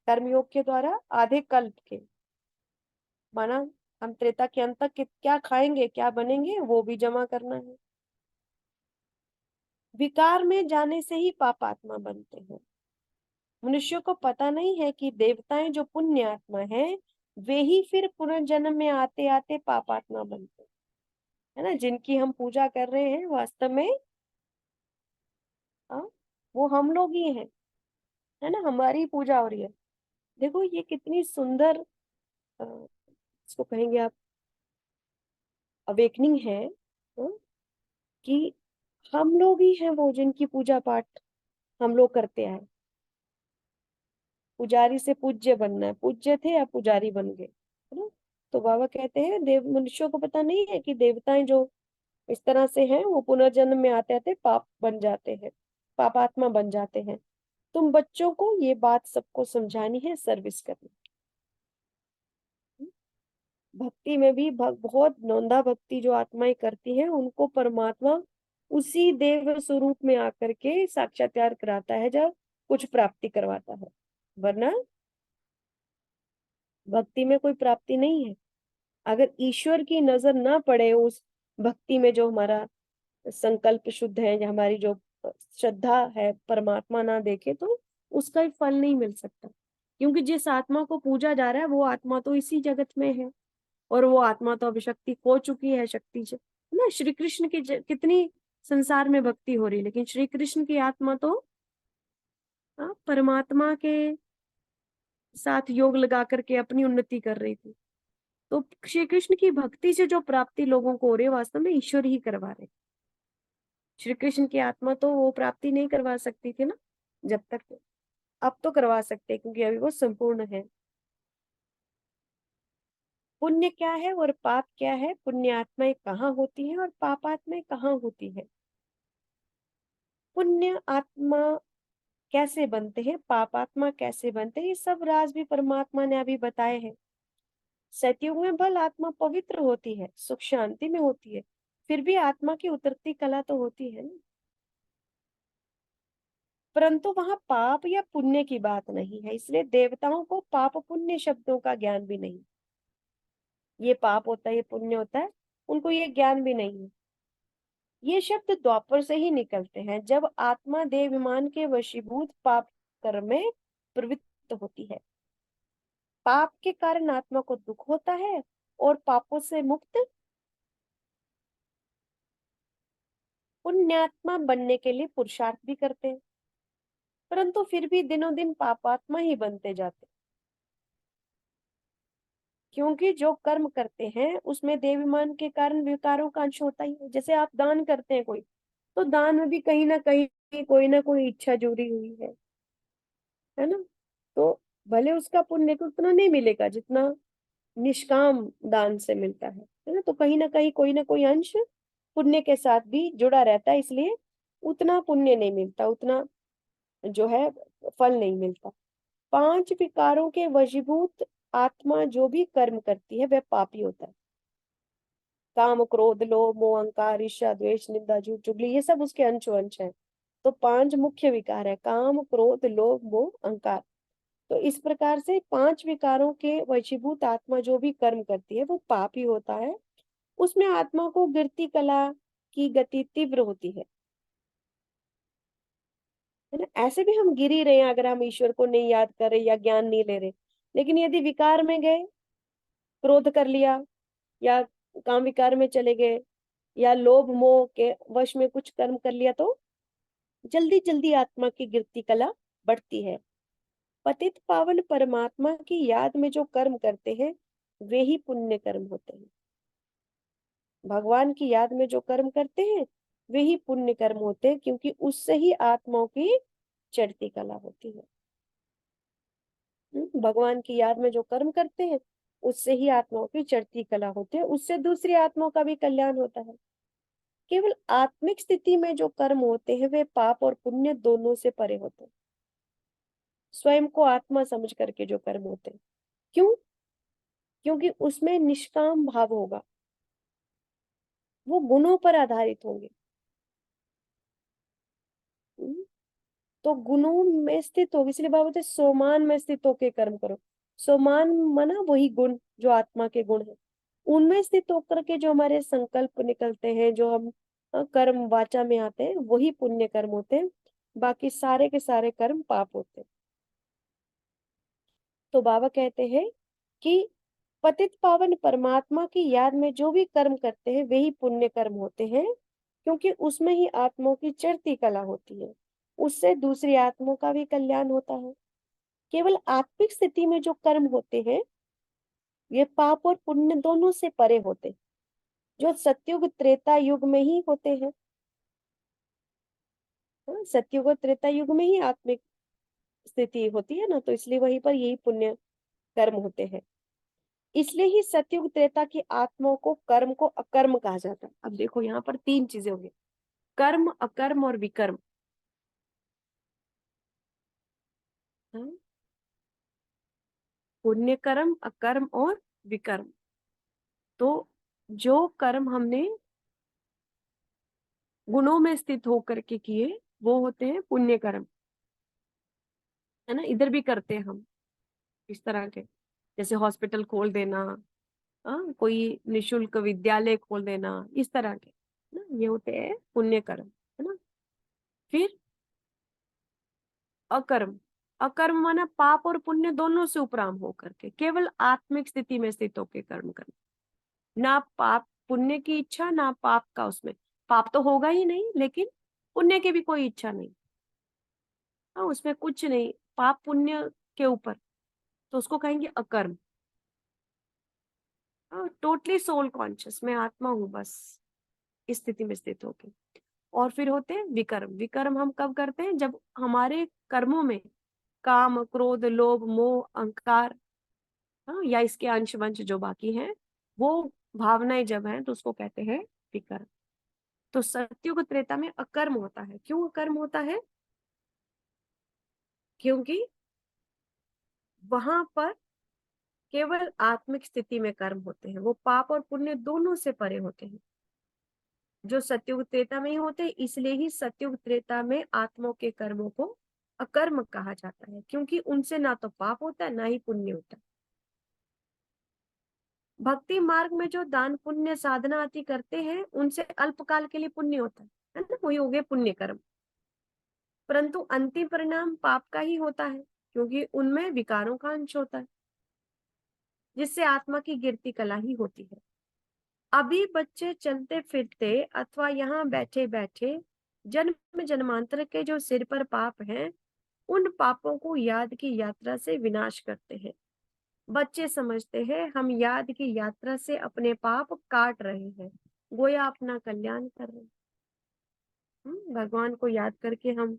कर्म योग के द्वारा आधे कल्प के, माना हम त्रेता के अंत तक क्या खाएंगे क्या बनेंगे वो भी जमा करना है। विकार में जाने से ही पापात्मा बनते हैं। मनुष्यों को पता नहीं है कि देवताएं जो पुण्य आत्मा है वे ही फिर पुनर्जन्म में आते आते पापात्मा बनते हैं, है ना। जिनकी हम पूजा कर रहे हैं वास्तव में आ, वो हम लोग ही हैं, है ना, हमारी पूजा हो रही है। देखो ये कितनी सुंदर आ, इसको कहेंगे आप अवेकनिंग है, आ, कि हम लोग ही हैं वो जिनकी पूजा पाठ हम लोग करते हैं। पुजारी से पूज्य बनना है, पूज्य थे या पुजारी बन गए, है ना। तो बाबा कहते हैं देव मनुष्यों को पता नहीं है कि देवताएं जो इस तरह से हैं वो पुनर्जन्म में आते आते पाप बन जाते हैं, पापात्मा बन जाते हैं। तुम बच्चों को ये बात सबको समझानी है, सर्विस करनी। भक्ति में भी बहुत नौंदा भक्ति जो आत्माएं करती हैं उनको परमात्मा उसी देव स्वरूप में आकर के साक्षात्कार कराता है जब कुछ प्राप्ति करवाता है, वरना भक्ति में कोई प्राप्ति नहीं है। अगर ईश्वर की नजर ना पड़े उस भक्ति में, जो हमारा संकल्प शुद्ध है, या हमारी जो श्रद्धा है परमात्मा ना देखे, तो उसका ही फल नहीं मिल सकता। क्योंकि जिस आत्मा को पूजा जा रहा है वो आत्मा तो इसी जगत में है, और वो आत्मा तो अभी शक्ति खो चुकी है, शक्ति से ना। श्री कृष्ण की कितनी संसार में भक्ति हो रही है, लेकिन श्री कृष्ण की आत्मा तो परमात्मा के साथ योग लगा करके अपनी उन्नति कर रही थी। तो श्री कृष्ण की भक्ति से जो प्राप्ति लोगों को हो रही है वास्तव में ईश्वर ही करवा रहे। श्री कृष्ण की आत्मा तो वो प्राप्ति नहीं करवा सकती थी ना जब तक, अब तो करवा सकते क्योंकि अभी वो संपूर्ण है। पुण्य क्या है और पाप क्या है, पुण्य आत्माएं कहाँ होती हैं और पाप आत्माएं कहाँ होती है। पुण्य आत्मा कैसे बनते हैं, पाप आत्मा कैसे बनते हैं, ये सब राज भी परमात्मा ने अभी बताए हैं। सतयुग में भल आत्मा पवित्र होती है, सुख शांति में होती है, फिर भी आत्मा की उतरती कला तो होती है ना। परंतु वहां पाप या पुण्य की बात नहीं है, इसलिए देवताओं को पाप पुण्य शब्दों का ज्ञान भी नहीं। ये पाप होता है ये पुण्य होता है, उनको ये ज्ञान भी नहीं है। ये शब्द द्वापर से ही निकलते हैं, जब आत्मा देह विमान के वशीभूत पाप कर्म में प्रवृत्त होती है। पाप के कारण आत्मा को दुख होता है, और पापों से मुक्त पुण्यात्मा बनने के लिए पुरुषार्थ भी करते हैं, परंतु फिर भी दिनों दिन पापात्मा ही बनते जाते। क्योंकि जो कर्म करते हैं उसमें देवाभिमान के कारण विकारों का अंश होता ही है। जैसे आप दान करते हैं कोई, तो दान में भी कहीं ना कहीं कोई ना कोई इच्छा जुड़ी हुई है ना। तो भले उसका पुण्य को उतना नहीं मिलेगा जितना निष्काम दान से मिलता है ना। तो कहीं ना कोई अंश पुण्य के साथ भी जुड़ा रहता है, इसलिए उतना पुण्य नहीं मिलता, उतना जो है फल नहीं मिलता। पांच विकारों के वशीभूत आत्मा जो भी कर्म करती है वह पापी होता है। काम क्रोध लोभ मोह अहंकार ईर्ष्या द्वेष निंदा झूठ चुगली ये सब उसके अंश है। तो 5 मुख्य विकार है, काम, क्रोध, लोभ, मोह, अहंकार। तो इस प्रकार से 5 विकारों के वशीभूत आत्मा जो भी कर्म करती है वो पाप ही होता है। उसमें आत्मा को गिरती कला की गति तीव्र होती है ना। ऐसे भी हम गिर ही रहे हैं अगर हम ईश्वर को नहीं याद कर रहे या ज्ञान नहीं ले रहे। लेकिन यदि विकार में गए, क्रोध कर लिया, या काम विकार में चले गए, या लोभ मोह के वश में कुछ कर्म कर लिया, तो जल्दी जल्दी आत्मा की गिरती कला बढ़ती है। पतित पावन परमात्मा की याद में जो कर्म करते हैं वे ही पुण्य कर्म होते हैं। भगवान की याद में जो कर्म करते हैं वे ही पुण्य कर्म होते हैं, क्योंकि उससे ही आत्माओं की चढ़ती कला होती है। भगवान की याद में जो कर्म करते हैं उससे ही आत्माओं की चढ़ती कला होती है, उससे दूसरी आत्माओं का भी कल्याण होता है। केवल आत्मिक स्थिति में जो कर्म होते हैं वे पाप और पुण्य दोनों से परे होते हैं। स्वयं को आत्मा समझ करके जो कर्म होते हैं, क्यों? क्योंकि उसमें निष्काम भाव होगा, वो गुणों पर आधारित होंगे। हम्म, तो गुणों में स्थित होगी, इसलिए बाबा बोलते हैं, सोमान में स्थित होके कर्म करो। सोमान माना वही गुण जो आत्मा के गुण है, उनमें स्थित होकर के जो हमारे संकल्प निकलते हैं, जो हम कर्म वाचा में आते हैं, वही पुण्य कर्म होते हैं। बाकी सारे के सारे कर्म पाप होते हैं। तो बाबा कहते हैं कि पतित पावन परमात्मा की याद में जो भी कर्म करते हैं वे ही पुण्य कर्म होते हैं, क्योंकि उसमें ही आत्माओं की चढ़ती कला होती है, उससे दूसरी आत्माओं का भी कल्याण होता है। केवल आत्मिक स्थिति में जो कर्म होते हैं ये पाप और पुण्य दोनों से परे होते हैं, जो सतयुग त्रेता युग में ही होते हैं। हाँ, सतयुग और त्रेता युग में ही आत्मिक स्थिति होती है ना, तो इसलिए वहीं पर यही पुण्य कर्म होते हैं। इसलिए ही सतयुग त्रेता की आत्माओं को कर्म को अकर्म कहा जाता है। अब देखो यहाँ पर 3 चीजें होंगी, कर्म, अकर्म और विकर्म। हाँ, पुण्य कर्म, अकर्म और विकर्म। तो जो कर्म हमने गुणों में स्थित होकर के किए वो होते हैं पुण्य कर्म, है ना। इधर भी करते हैं हम इस तरह के, जैसे हॉस्पिटल खोल देना, कोई निशुल्क विद्यालय खोल देना, इस तरह के ना, ये होते हैं पुण्य कर्म, है ना। फिर अकर्म, अकर्म माना पाप और पुण्य दोनों से उपराम होकर के केवल आत्मिक स्थिति में स्थित होकर कर्म करना। ना पाप पुण्य की इच्छा, ना पाप का उसमें, पाप तो होगा ही नहीं, लेकिन पुण्य की भी कोई इच्छा नहीं। हाँ, उसमें कुछ नहीं, पाप पुण्य के ऊपर, तो उसको कहेंगे अकर्म। टोटली सोल कॉन्शियस, मैं आत्मा हूँ बस, इस स्थिति में स्थित होके। और फिर होते हैं विकर्म। विकर्म हम कब करते हैं? जब हमारे कर्मों में काम, क्रोध, लोभ, मोह, अहंकार, या इसके अंश वंश जो बाकी हैं, वो भावनाएं जब हैं तो उसको कहते हैं विकर्म। तो सत्युग त्रेता में अकर्म होता है। क्यों अकर्म होता है? क्योंकि वहां पर केवल आत्मिक स्थिति में कर्म होते हैं, वो पाप और पुण्य दोनों से परे होते हैं, जो सत्युग त्रेता में ही होते हैं। इसलिए ही सत्युग त्रेता में आत्माओं के कर्मों को अकर्म कहा जाता है, क्योंकि उनसे ना तो पाप होता है ना ही पुण्य होता है। भक्ति मार्ग में जो दान पुण्य साधना आदि करते हैं उनसे अल्पकाल के लिए पुण्य होता है ना, वही हो गए पुण्य कर्म। परंतु अंतिम परिणाम पाप का ही होता है, क्योंकि उनमें विकारों का अंश होता है, जिससे आत्मा की गिरती कला ही होती है। अभी बच्चे चलते फिरते अथवा यहाँ बैठे बैठे जन्म जन्मांतर के जो सिर पर पाप हैं, उन पापों को याद की यात्रा से विनाश करते हैं। बच्चे समझते हैं हम याद की यात्रा से अपने पाप काट रहे हैं, गोया अपना कल्याण कर रहे हैं। भगवान को याद करके हम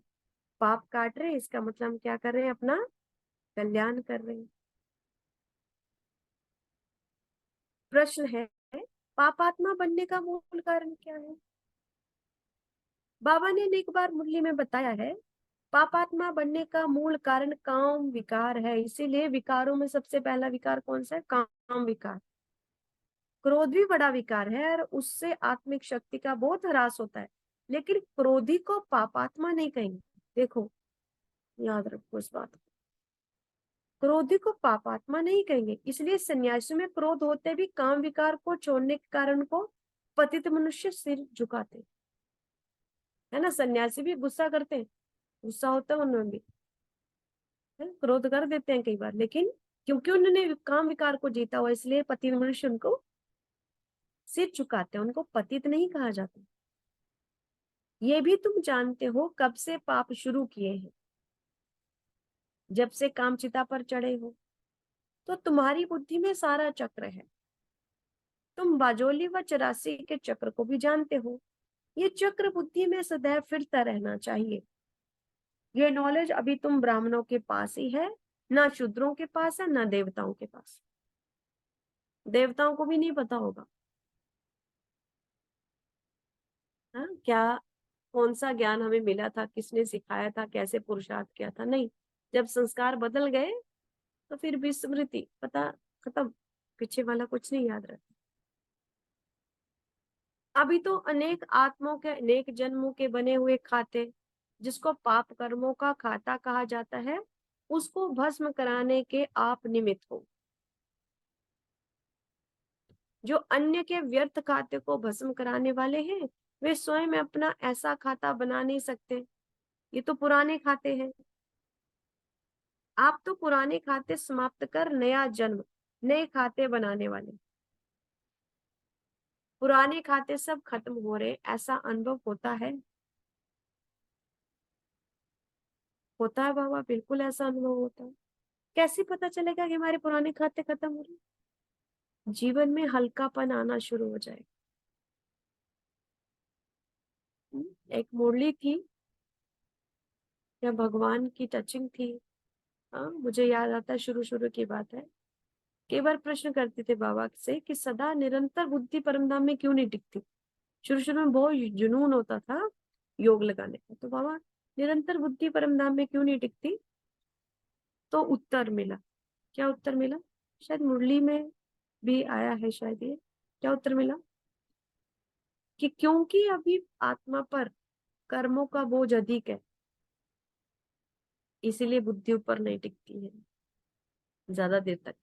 पाप काट रहे हैं, इसका मतलब हम क्या कर रहे हैं? अपना कल्याण कर रहे हैं। प्रश्न है, पापात्मा बनने का मूल कारण क्या है? बाबा ने एक बार मुरली में बताया है, पापात्मा बनने का मूल कारण काम विकार है। इसीलिए विकारों में सबसे पहला विकार कौन सा है? काम विकार। क्रोध भी बड़ा विकार है और उससे आत्मिक शक्ति का बहुत ह्रास होता है। लेकिन क्रोधी को पापात्मा नहीं कहेंगे। देखो, याद रखो इस बात को, क्रोधी को पापात्मा नहीं कहेंगे। इसलिए सन्यासी में क्रोध होते भी काम विकार को छोड़ने के कारण को पतित मनुष्य सिर झुकाते, है ना। सन्यासी भी गुस्सा करते हैं, गुस्सा होता है उनमें भी, है? क्रोध कर देते हैं कई बार, लेकिन क्योंकि उन्होंने काम विकार को जीता हुआ, इसलिए पतित मनुष्य उनको सिर झुकाते हैं, उनको पतित नहीं कहा जाता। ये भी तुम जानते हो कब से पाप शुरू किए हैं, जब से काम चिता पर चढ़े हो। तो तुम्हारी बुद्धि में सारा चक्र है। तुम बाजोली व 84 के चक्र को भी जानते हो। ये चक्र बुद्धि में सदैव फिरता रहना चाहिए। ये नॉलेज अभी तुम ब्राह्मणों के पास ही है, ना शूद्रों के पास है, ना देवताओं के पास। देवताओं को भी नहीं पता होगा, हाँ, क्या कौन सा ज्ञान हमें मिला था, किसने सिखाया था, कैसे पुरुषार्थ किया था, नहीं। जब संस्कार बदल गए तो फिर विस्मृति, पता, खत्म, पीछे वाला कुछ नहीं याद रहता। अभी तो अनेक आत्माओं के अनेक जन्मों के बने हुए खाते, जिसको पाप कर्मों का खाता कहा जाता है, उसको भस्म कराने के आप निमित्त हो। जो अन्य के व्यर्थ खाते को भस्म कराने वाले हैं, वे स्वयं अपना ऐसा खाता बना नहीं सकते। ये तो पुराने खाते हैं। आप तो पुराने खाते समाप्त कर नया जन्म, नए खाते बनाने वाले। पुराने खाते सब खत्म हो रहे, ऐसा अनुभव होता है। होता है बाबा, बिल्कुल ऐसा अनुभव होता है। कैसे पता चलेगा कि हमारे पुराने खाते खत्म हो रहे? जीवन में हल्कापन आना शुरू हो जाए। एक मुरली थी या भगवान की टचिंग थी, हाँ मुझे याद आता है, शुरू शुरू की बात है। कई बार प्रश्न करते थे बाबा से कि सदा निरंतर बुद्धि परमधाम में क्यों नहीं टिकती। शुरू शुरू में बहुत जुनून होता था योग लगाने का, तो बाबा निरंतर बुद्धि परमधाम में क्यों नहीं टिकती। तो उत्तर मिला, क्या उत्तर मिला, शायद मुरली में भी आया है शायद ये। क्या उत्तर मिला कि क्योंकि अभी आत्मा पर कर्मों का बोझ अधिक है, इसीलिए बुद्धि ऊपर नहीं टिकती है ज्यादा देर तक।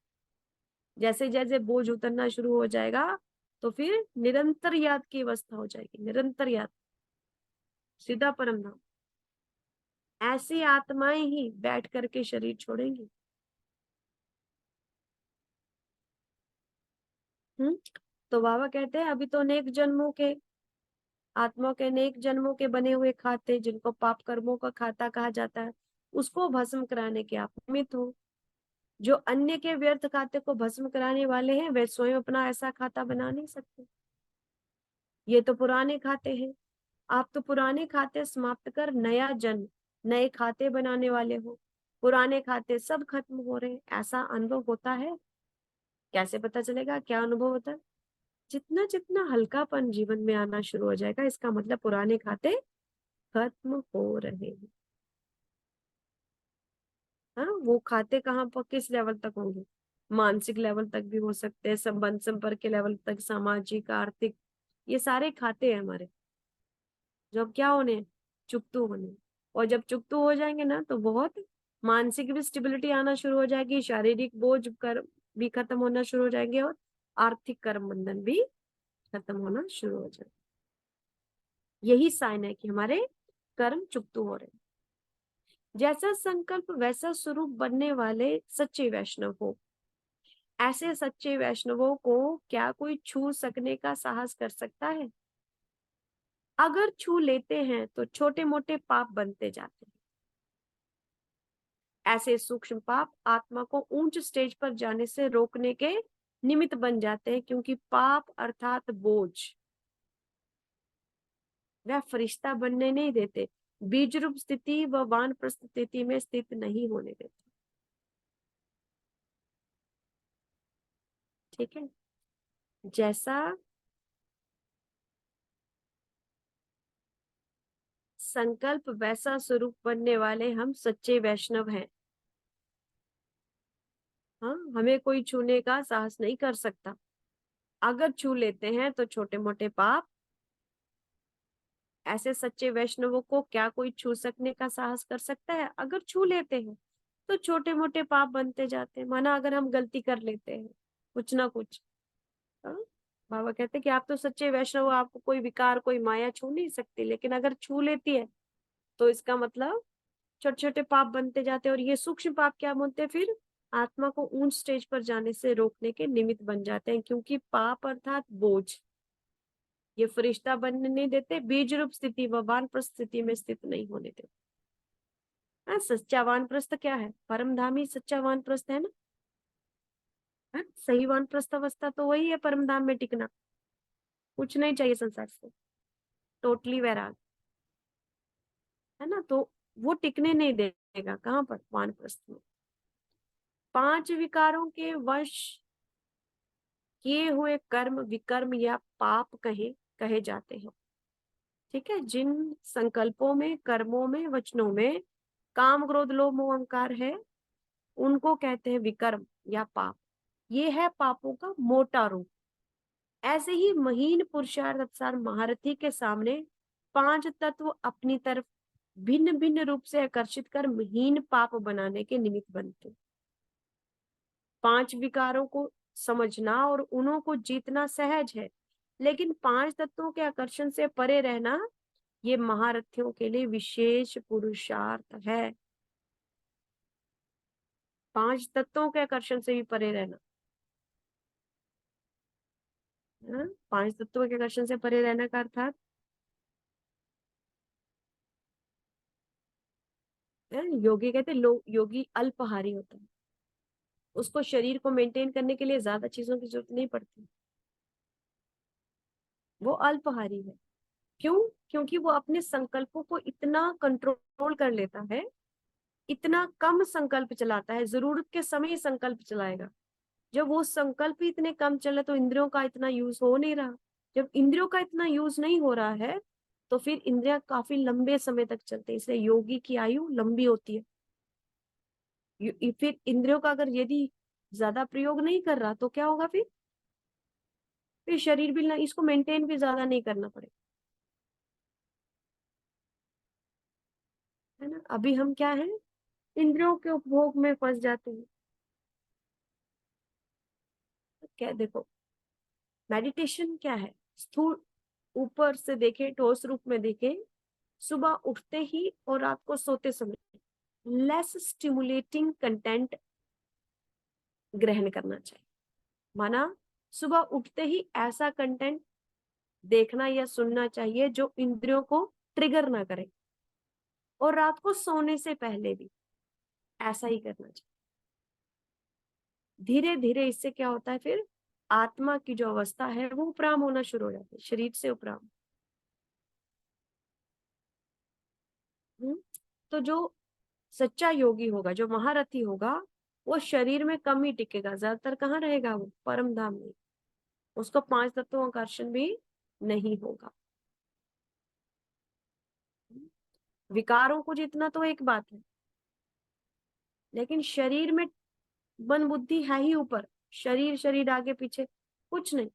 जैसे जैसे बोझ उतरना शुरू हो जाएगा तो फिर निरंतर याद की अवस्था हो जाएगी, निरंतर याद, सीधा परम धाम। ऐसी आत्माएं ही बैठ करके शरीर छोड़ेंगी। हम्म। तो बाबा कहते हैं अभी तो अनेक जन्मों के, आत्मा के अनेक जन्मों के बने हुए खाते, जिनको पाप कर्मों का खाता कहा जाता है, उसको भस्म कराने के आप निमित्त हो। जो अन्य के व्यर्थ खाते को भस्म कराने वाले हैं, वे स्वयं अपना ऐसा खाता बना नहीं सकते। ये तो पुराने खाते हैं। आप तो पुराने खाते समाप्त कर नया जन्म, नए खाते बनाने वाले हो। पुराने खाते सब खत्म हो रहे हैं, ऐसा अनुभव होता है। कैसे पता चलेगा, क्या अनुभव होता है? जितना जितना हल्कापन जीवन में आना शुरू हो जाएगा, इसका मतलब पुराने खाते खत्म हो रहे हैं। हाँ, वो खाते कहाँ पर किस लेवल तक होंगे? मानसिक लेवल तक भी हो सकते हैं, संबंध संपर्क के लेवल तक, सामाजिक, आर्थिक, ये सारे खाते हैं हमारे, जो अब क्या होने हैं? चुकतू होने। और जब चुकतू हो जाएंगे ना, तो बहुत मानसिक भी स्टेबिलिटी आना शुरू हो जाएगी, शारीरिक बोझ कर भी खत्म होना शुरू हो जाएंगे, और आर्थिक कर्म बंधन भी खत्म होना शुरू हो जाएगा। यही साइन है कि हमारे कर्म चुकतू हो रहे हैं। जैसा संकल्प वैसा स्वरूप बनने वाले सच्चे वैष्णव हो। ऐसे सच्चे वैष्णवों को क्या कोई छू सकने का साहस कर सकता है? अगर छू लेते हैं तो छोटे मोटे पाप बनते जाते हैं। ऐसे सूक्ष्म पाप आत्मा को ऊंच स्टेज पर जाने से रोकने के निमित्त बन जाते हैं, क्योंकि पाप अर्थात बोझ वह फरिश्ता बनने नहीं देते, बीज रूप स्थिति व वानप्रस्थ स्थिति में स्थित नहीं होने देते। ठीक है, जैसा संकल्प वैसा स्वरूप बनने वाले हम सच्चे वैष्णव हैं। हाँ, हमें कोई छूने का साहस नहीं कर सकता। अगर छू लेते हैं तो छोटे मोटे पाप ऐसे सच्चे वैष्णवों को क्या कोई छू सकने का साहस कर सकता है? अगर छू लेते हैं तो छोटे मोटे पाप बनते जाते हैं। माना अगर हम गलती कर लेते हैं कुछ ना कुछ, हाँ? बाबा कहते हैं कि आप तो सच्चे वैष्णव हो, आपको कोई विकार कोई माया छू नहीं सकती, लेकिन अगर छू लेती है तो इसका मतलब छोटे छोटे पाप बनते जाते हैं। और ये सूक्ष्म पाप क्या बोलते हैं फिर? आत्मा को ऊंच स्टेज पर जाने से रोकने के निमित्त बन जाते हैं, क्योंकि पाप अर्थात बोझ, ये फरिश्ता बनने नहीं देते, बीज रूप स्थिति व वानप्रस्थ स्थिति में स्थित नहीं होने देते। हाँ, सच्चा वानप्रस्थ क्या है? परम धाम ही सच्चा वानप्रस्थ है ना। हाँ, सही वानप्रस्थ अवस्था तो वही है, परम धाम में टिकना, कुछ नहीं चाहिए संसार से, टोटली वैराग, है ना। तो वो टिकने नहीं देगा, कहाँ पर? वानप्रस्थ में। पांच विकारों के वश किए हुए कर्म विकर्म या पाप कहे जाते हैं। ठीक है, जिन संकल्पों में, कर्मों में, वचनों में काम क्रोध लोभ मोह अहंकार है, उनको कहते हैं विकर्म या पाप। ये है पापों का मोटा रूप। ऐसे ही महीन पुरुषार्थ अनुसार महारथी के सामने पांच तत्व अपनी तरफ भिन्न भिन्न रूप से आकर्षित कर महीन पाप बनाने के निमित्त बनते। पांच विकारों को समझना और उन्हों को जीतना सहज है, लेकिन पांच तत्वों के आकर्षण से परे रहना ये महारथियों के लिए विशेष पुरुषार्थ है। पांच तत्वों के आकर्षण से भी परे रहना, हाँ? पांच तत्वों के आकर्षण से परे रहना का अर्थात योगी कहते योगी अल्पहारी होता है, उसको शरीर को मेंटेन करने के लिए ज्यादा चीजों की जरूरत नहीं पड़ती, वो अल्पहारी है। क्यों? क्योंकि वो अपने संकल्पों को इतना कंट्रोल कर लेता है, इतना कम संकल्प चलाता है, जरूरत के समय ही संकल्प चलाएगा। जब वो संकल्प ही इतने कम चले तो इंद्रियों का इतना यूज हो नहीं रहा। जब इंद्रियों का इतना यूज नहीं हो रहा है तो फिर इंद्रियां काफी लंबे समय तक चलते हैं, इसलिए योगी की आयु लंबी होती है। फिर इंद्रियों का अगर यदि ज्यादा प्रयोग नहीं कर रहा तो क्या होगा? फिर शरीर भी ना, इसको मेंटेन भी ज्यादा नहीं करना पड़ेगा, है ना। अभी हम क्या है, इंद्रियों के उपभोग में फंस जाते हैं। क्या देखो, मेडिटेशन क्या है? स्थूल ऊपर से देखे, ठोस रूप में देखे, सुबह उठते ही और रात को सोते समय लेस स्टिमुलेटिंग कंटेंट ग्रहण करना चाहिए। माना सुबह उठते ही ऐसा कंटेंट देखना या सुनना चाहिए जो इंद्रियों को ट्रिगर ना करे, और रात को सोने से पहले भी ऐसा ही करना चाहिए। धीरे धीरे इससे क्या होता है फिर? आत्मा की जो अवस्था है वो उपराम होना शुरू हो जाती है, शरीर से उपराम। तो जो सच्चा योगी होगा, जो महारथी होगा, वो शरीर में कम ही टिकेगा, ज्यादातर कहाँ रहेगा? वो परम धाम में। उसको पांच तत्वों का आकर्षण भी नहीं होगा। विकारों को जितना तो एक बात है, लेकिन शरीर में मन बुद्धि है ही ऊपर, शरीर शरीर आगे पीछे कुछ नहीं,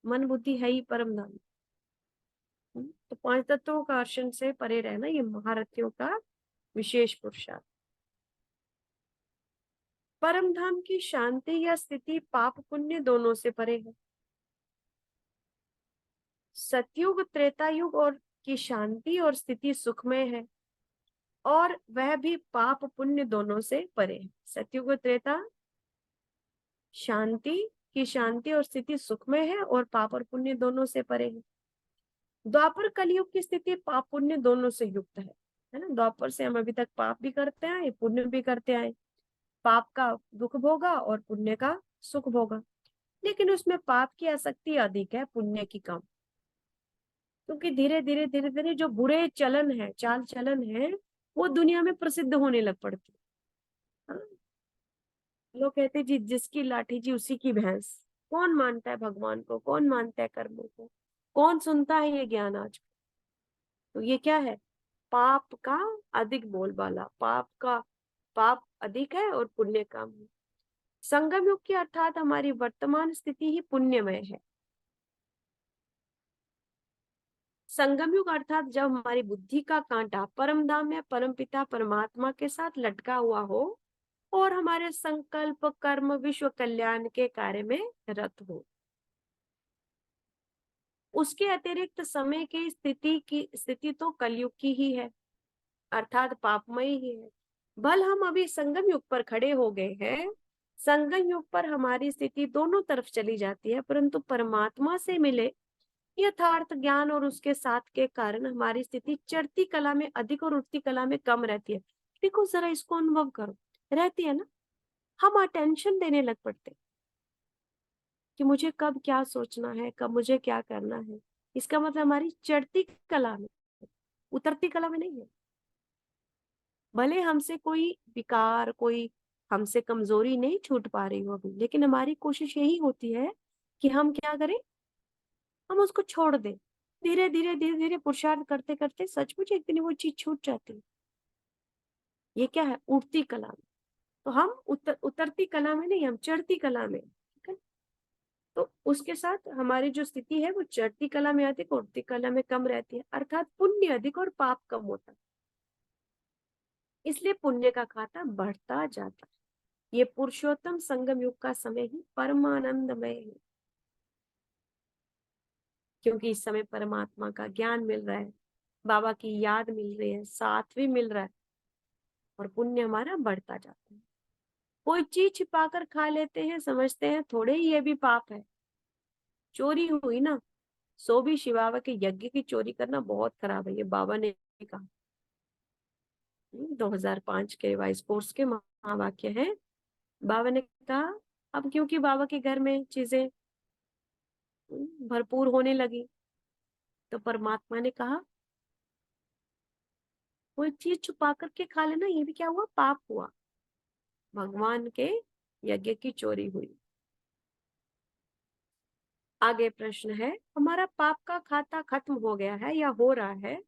मन बुद्धि है ही परम धाम। तो पांच तत्वों का आकर्षण से परे रहना ये महारथियों का विशेष पुरुषार्थ। परम धाम की शांति या स्थिति पाप पुण्य दोनों से परे है। सतयुग त्रेता युग और की शांति और स्थिति सुखमय है, और वह भी पाप पुण्य दोनों से परे है। सतयुग त्रेता शांति की शांति और स्थिति सुखमय है और पाप और पुण्य दोनों से परे है। द्वापर कलयुग की स्थिति पाप पुण्य दोनों से युक्त है ना। द्वापर से हम अभी तक पाप भी करते आए, पुण्य भी करते आए। पाप का दुख भोगा और पुण्य का सुख भोगा, लेकिन उसमें पाप की आसक्ति अधिक है, पुण्य की कम। क्योंकि धीरे धीरे जो बुरे चलन है, चाल चलन है, वो दुनिया में प्रसिद्ध होने लग पड़ती है। हाँ, लोग कहते जी जिसकी लाठी जी उसी की भैंस। कौन मानता है भगवान को? कौन मानता है कर्मों को? कौन सुनता है ये ज्ञान आज? तो ये क्या है? पाप का अधिक बोलबाला, पाप अधिक है और पुण्य कम है। संगम युग की अर्थात हमारी वर्तमान स्थिति ही पुण्यमय है। संगम युग अर्थात जब हमारी बुद्धि का कांटा परम धाम या परम पिता परमात्मा के साथ लटका हुआ हो और हमारे संकल्प कर्म विश्व कल्याण के कार्य में रत हो। उसके अतिरिक्त समय की स्थिति तो कलयुग की ही है, अर्थात पापमय ही है। भल हम अभी संगम युग पर खड़े हो गए हैं, संगम युग पर हमारी स्थिति दोनों तरफ चली जाती है, परंतु परमात्मा से मिले यथार्थ ज्ञान और उसके साथ के कारण हमारी स्थिति चढ़ती कला में अधिक और उठती कला में कम रहती है। देखो जरा इसको अनुभव करो, रहती है ना। हम अटेंशन देने लग पड़ते कि मुझे कब क्या सोचना है, कब मुझे क्या करना है। इसका मतलब हमारी चढ़ती कला में, उतरती कला में नहीं है। भले हमसे कोई विकार, कोई हमसे कमजोरी नहीं छूट पा रही हो अभी, लेकिन हमारी कोशिश यही होती है कि हम क्या करें, हम उसको छोड़ दें। धीरे धीरे पुरुषार्थ करते करते सचमुच एक दिन वो चीज छूट जाती है। ये क्या है, उठती कला में। तो हम उतरती कला में नहीं, हम चढ़ती कला में, ठीक है। तो उसके साथ हमारी जो स्थिति है वो चढ़ती कला में अधिक, उठती कला में कम रहती है, अर्थात पुण्य अधिक और पाप कम होता है। इसलिए पुण्य का खाता बढ़ता जाता है। ये पुरुषोत्तम संगम युग का समय ही परमानंदमय है, क्योंकि इस समय परमात्मा का ज्ञान मिल रहा है, बाबा की याद मिल रही है, साथ भी मिल रहा है, और पुण्य हमारा बढ़ता जाता है। कोई चीज छिपा कर खा लेते हैं, समझते हैं थोड़े ही ये भी पाप है। चोरी हुई ना, सो भी शिवावा के यज्ञ की चोरी करना बहुत खराब है, ये बाबा ने कहा। 2005 के वाइस कोर्स के महावाक्य है। बाबा ने कहा अब क्योंकि बाबा के घर में चीजें भरपूर होने लगी, तो परमात्मा ने कहा कोई चीज छुपा करके खा लेना, ये भी क्या हुआ, पाप हुआ। भगवान के यज्ञ की चोरी हुई। आगे प्रश्न है, हमारा पाप का खाता खत्म हो गया है या हो रहा है,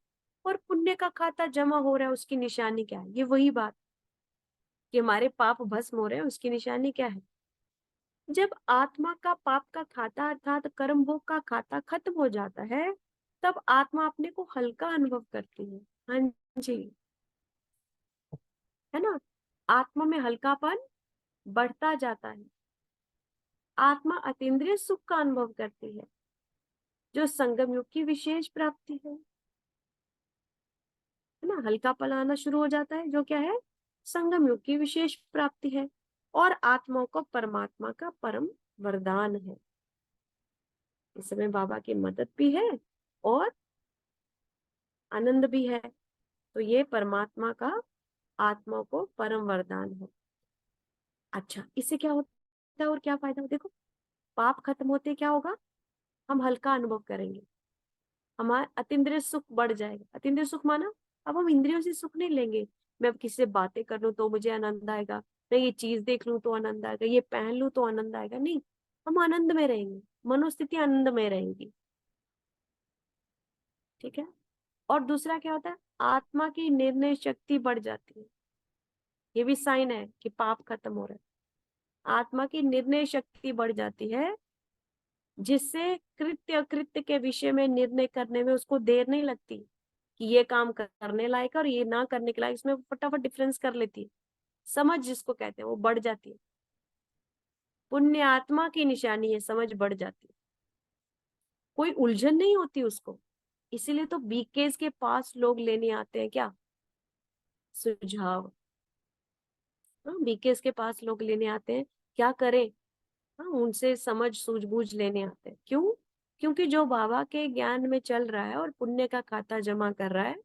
और पुण्य का खाता जमा हो रहा है, उसकी निशानी क्या है। ये वही बात कि हमारे पाप भस्म हो रहे हैं, उसकी निशानी क्या है। जब आत्मा का पाप का खाता अर्थात कर्म भोग का खाता खत्म हो जाता है, तब आत्मा अपने को हल्का अनुभव करती है। हाँ जी, है ना। आत्मा में हल्कापन बढ़ता जाता है, आत्मा अतीन्द्रिय सुख का अनुभव करती है, जो संगम युग की विशेष प्राप्ति है ना। हल्कापन आना शुरू हो जाता है, जो क्या है, संगम युग की विशेष प्राप्ति है, और आत्माओं को परमात्मा का परम वरदान है। इस समय बाबा की मदद भी है और आनंद भी है, तो ये परमात्मा का आत्मा को परम वरदान है। अच्छा, इससे क्या होता है और क्या फायदा हो, देखो। पाप खत्म होते क्या होगा, हम हल्का अनुभव करेंगे, हमारा अतीन्द्रिय सुख बढ़ जाएगा। अतीन्द्रिय सुख माना, अब हम इंद्रियों से सुख नहीं लेंगे। मैं अब किसी से बातें कर लूं तो मुझे आनंद आएगा, मैं ये चीज देख लूं तो आनंद आएगा, ये पहन लूं तो आनंद आएगा, नहीं। हम आनंद में रहेंगे, मनोस्थिति आनंद में रहेगी, ठीक है। और दूसरा क्या होता है, आत्मा की निर्णय शक्ति बढ़ जाती है। ये भी साइन है कि पाप खत्म हो रहा है। आत्मा की निर्णय शक्ति बढ़ जाती है, जिससे कृत्य अकृत्य के विषय में निर्णय करने में उसको देर नहीं लगती, कि ये काम करने लायक और ये ना करने के लायक, इसमें फटाफट डिफरेंस कर लेती है। समझ जिसको कहते हैं वो बढ़ जाती है। पुण्य आत्मा की निशानी है, समझ बढ़ जाती है, कोई उलझन नहीं होती उसको। इसीलिए तो बीकेस के पास लोग लेने आते हैं क्या, सुझाव। हाँ, बीकेस के पास लोग लेने आते हैं, क्या करें। हाँ, उनसे समझ सूझबूझ लेने आते हैं। क्यों, क्योंकि जो बाबा के ज्ञान में चल रहा है और पुण्य का खाता जमा कर रहा है,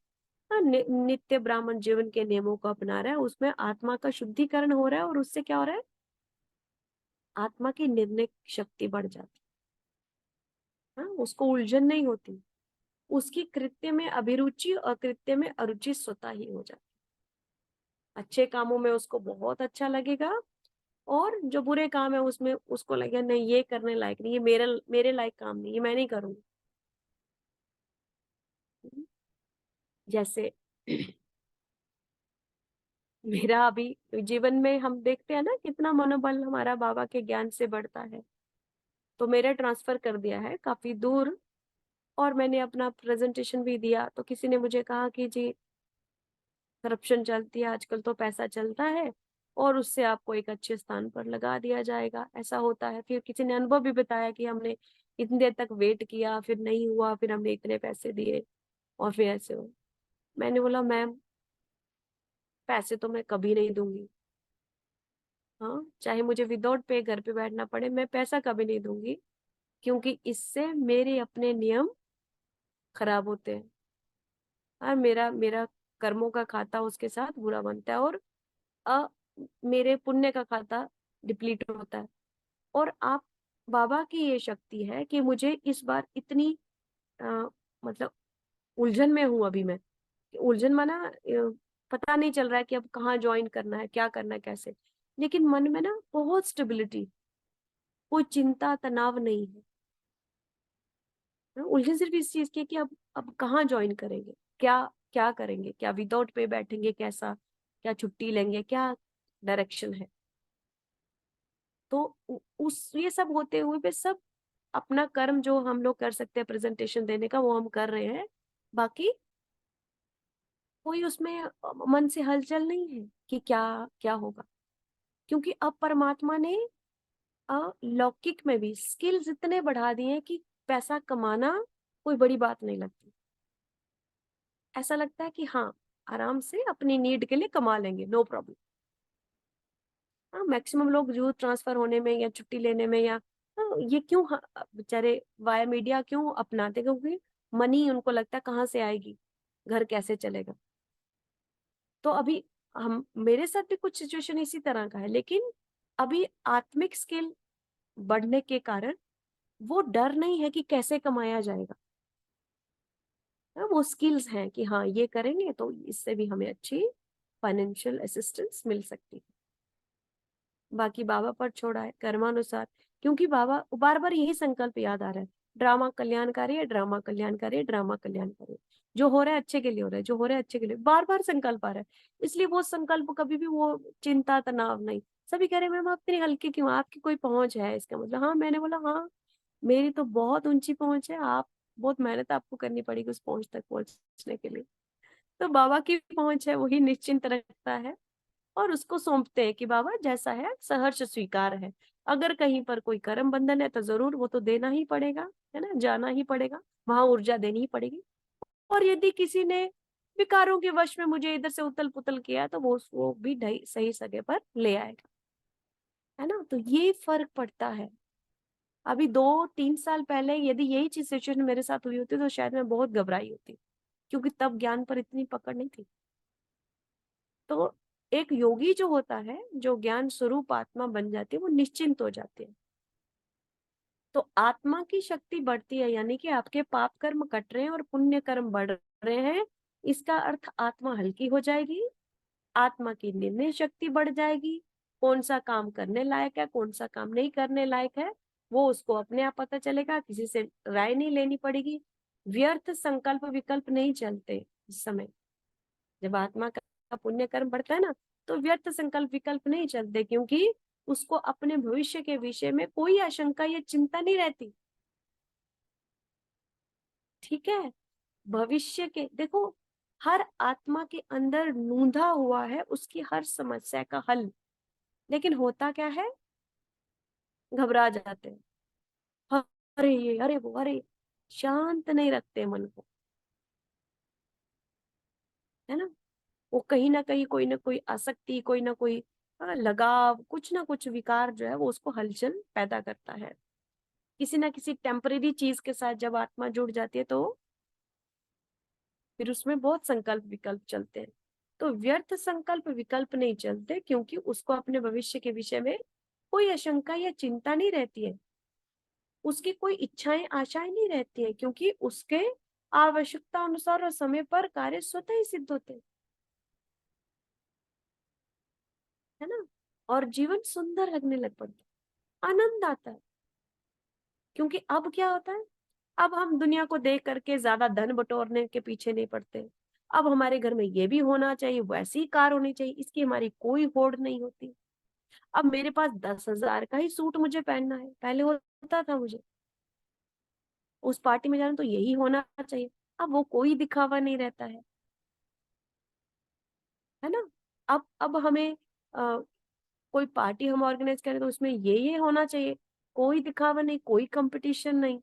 हाँ, नित्य ब्राह्मण जीवन के नियमों को अपना रहा है, उसमें आत्मा का शुद्धिकरण हो रहा है, और उससे क्या हो रहा है, आत्मा की निर्णय शक्ति बढ़ जाती है। हाँ, उसको उलझन नहीं होती, उसकी कृत्य में अभिरुचि और कृत्य में अरुचि स्वतः ही हो जाती। अच्छे कामों में उसको बहुत अच्छा लगेगा, और जो बुरे काम है उसमें उसको लगेगा नहीं, ये करने लायक नहीं, ये मेरे लायक काम नहीं, ये मैं नहीं करूंगी। जैसे मेरा अभी जीवन में हम देखते हैं ना, कितना मनोबल हमारा बाबा के ज्ञान से बढ़ता है। तो मेरा ट्रांसफर कर दिया है काफी दूर, और मैंने अपना प्रेजेंटेशन भी दिया, तो किसी ने मुझे कहा कि जी करप्शन चलती है आजकल, तो पैसा चलता है और उससे आपको एक अच्छे स्थान पर लगा दिया जाएगा, ऐसा होता है। फिर किसी ने अनुभव भी बताया कि हमने इतनी देर तक वेट किया, फिर नहीं हुआ, फिर हमने इतने पैसे दिए और फिर ऐसे हो। मैंने बोला मैम, पैसे तो मैं कभी नहीं दूंगी। हाँ, चाहे मुझे विदाउट पे घर पे बैठना पड़े, मैं पैसा कभी नहीं दूंगी, क्योंकि इससे मेरे अपने नियम खराब होते हैं और मेरा मेरा कर्मों का खाता उसके साथ बुरा बनता है, और अ, मेरे पुण्य का खाता डिप्लीट होता है। और आप, बाबा की ये शक्ति है कि मुझे इस बार इतनी अ, मतलब उलझन में हूं अभी मैं। उलझन माना पता नहीं चल रहा है कि अब कहाँ ज्वाइन करना है, क्या करना है, कैसे। लेकिन मन में ना बहुत स्टेबिलिटी, कोई चिंता तनाव नहीं है। उलझन सिर्फ इस चीज की है कि अब कहाँ ज्वाइन करेंगे, क्या क्या करेंगे, क्या विदाउट पे बैठेंगे, कैसा, क्या छुट्टी लेंगे, क्या डायरेक्शन है। तो उस ये सब होते हुए भी सब अपना कर्म जो हम लोग कर सकते हैं प्रेजेंटेशन देने का, वो हम कर रहे हैं। बाकी कोई उसमें मन से हलचल नहीं है कि क्या क्या होगा, क्योंकि अब परमात्मा ने लौकिक में भी स्किल्स इतने बढ़ा दिए हैं कि पैसा कमाना कोई बड़ी बात नहीं लगती। ऐसा लगता है कि हाँ, आराम से अपनी नीड के लिए कमा लेंगे, नो प्रॉब्लम। हाँ, मैक्सिमम लोग जो ट्रांसफर होने में या छुट्टी लेने में या ये क्यों बेचारे वाया मीडिया क्यों अपनाते, क्योंकि मनी उनको लगता है कहाँ से आएगी, घर कैसे चलेगा। तो अभी हम, मेरे साथ भी कुछ सिचुएशन इसी तरह का है, लेकिन अभी आत्मिक स्किल बढ़ने के कारण वो डर नहीं है कि कैसे कमाया जाएगा। वो स्किल्स हैं कि हाँ, ये करेंगे तो इससे भी हमें अच्छी फाइनेंशियल असिस्टेंस मिल सकती है। बाकी बाबा पर छोड़ा है कर्मानुसार, क्योंकि बाबा बार बार यही संकल्प याद आ रहा है, ड्रामा कल्याणकारी है, ड्रामा कल्याणकारी है, ड्रामा कल्याणकारी है। जो हो रहा है अच्छे के लिए हो रहा है, जो हो रहा है अच्छे के लिए, बार बार संकल्प आ रहा है। इसलिए वो संकल्प कभी भी वो चिंता तनाव नहीं। सभी कह रहे हैं मैम आप इतनी हल्की क्यों, आपकी कोई पहुंच है इसका मतलब। हाँ, मैंने बोला हाँ, मेरी तो बहुत ऊंची पहुंच है, आप बहुत मेहनत आपको करनी पड़ेगी उस पहुंच तक पहुंचने के लिए। तो बाबा की पहुंच है, वही निश्चिंत रखता है और उसको सौंपते हैं कि बाबा जैसा है सहर्ष स्वीकार है। अगर कहीं पर कोई कर्म बंधन है तो जरूर वो तो देना ही पड़ेगा, है ना, जाना ही पड़ेगा, वहां ऊर्जा देनी ही पड़ेगी। और यदि किसी ने विकारों के वश में मुझे इधर से उतल पुतल किया तो वो भी ढई सही सगे पर ले आएगा, है ना। तो ये फर्क पड़ता है। अभी 2-3 साल पहले यदि यही चीज सिचुएशन मेरे साथ हुई होती तो शायद मैं बहुत घबराई होती, क्योंकि तब ज्ञान पर इतनी पकड़ नहीं थी। तो एक योगी जो होता है, जो ज्ञान स्वरूप आत्मा बन जाती है, वो निश्चिंत हो जाती है। तो आत्मा की शक्ति बढ़ती है, यानी कि आपके पाप कर्म कट रहे हैं और पुण्य कर्म बढ़ रहे हैं। इसका अर्थ आत्मा हल्की हो जाएगी, आत्मा की निर्णय शक्ति बढ़ जाएगी। कौन सा काम करने लायक है, कौन सा काम नहीं करने लायक है, वो उसको अपने आप पता चलेगा, किसी से राय नहीं लेनी पड़ेगी। व्यर्थ संकल्प विकल्प नहीं चलते इस समय। जब आत्मा का पुण्य कर्म बढ़ता है ना, तो व्यर्थ संकल्प विकल्प नहीं चलते, क्योंकि उसको अपने भविष्य के विषय में कोई आशंका या चिंता नहीं रहती। ठीक है, भविष्य के देखो, हर आत्मा के अंदर नूंधा हुआ है उसकी हर समस्या का हल। लेकिन होता क्या है, घबरा जाते हैं, अरे ये, अरे वो, अरे, शांत नहीं रखते मन को, है ना। वो कहीं ना कहीं कोई ना कोई आसक्ति, कोई ना कोई लगाव, कुछ ना कुछ विकार जो है वो उसको हलचल पैदा करता है। किसी ना किसी टेम्परेरी चीज के साथ जब आत्मा जुड़ जाती है तो फिर उसमें बहुत संकल्प विकल्प चलते हैं। तो व्यर्थ संकल्प विकल्प नहीं चलते, क्योंकि उसको अपने भविष्य के विषय में कोई आशंका या चिंता नहीं रहती है। उसकी कोई इच्छाएं आशाएं नहीं रहती है, क्योंकि उसके आवश्यकता अनुसार और समय पर कार्य स्वतः ही सिद्ध होते हैं, है ना। और जीवन सुंदर लगने लग पड़ता है, आनंद आता है। क्योंकि अब क्या होता है, अब हम दुनिया को देख करके ज्यादा धन बटोरने के पीछे नहीं पड़ते। अब हमारे घर में ये भी होना चाहिए, वैसी कार होनी चाहिए, इसकी हमारी कोई होड़ नहीं होती। अब मेरे पास 10,000 का ही सूट मुझे पहनना है, पहले होता था मुझे उस पार्टी में जाना तो यही होना चाहिए। अब वो कोई दिखावा नहीं रहता है ना। अब हमें कोई पार्टी हम ऑर्गेनाइज करें तो उसमें ये होना चाहिए, कोई दिखावा नहीं, कोई कंपटीशन नहीं।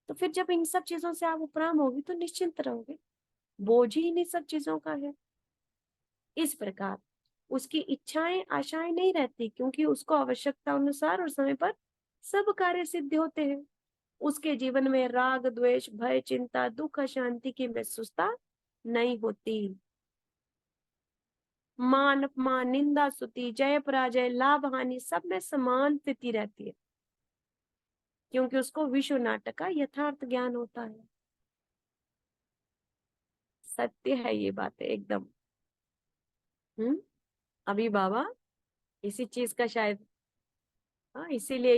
तो फिर जब इन सब चीजों से आप उपराम होगी तो निश्चिंत रहोगे, बोझ ही इन सब चीजों का है। इस प्रकार उसकी इच्छाएं आशाएं नहीं रहती, क्योंकि उसको आवश्यकता अनुसार और समय पर सब कार्य सिद्ध होते हैं। उसके जीवन में राग द्वेष भय चिंता दुख अशांति की महसूसता नहीं होती। मान अपमान निंदा स्तुति जय पराजय लाभ हानि सब में समान स्थिति रहती है, क्योंकि उसको विश्व नाटक का यथार्थ ज्ञान होता है। सत्य है ये बात एकदम। अभी बाबा इसी चीज का शायद, हाँ इसीलिए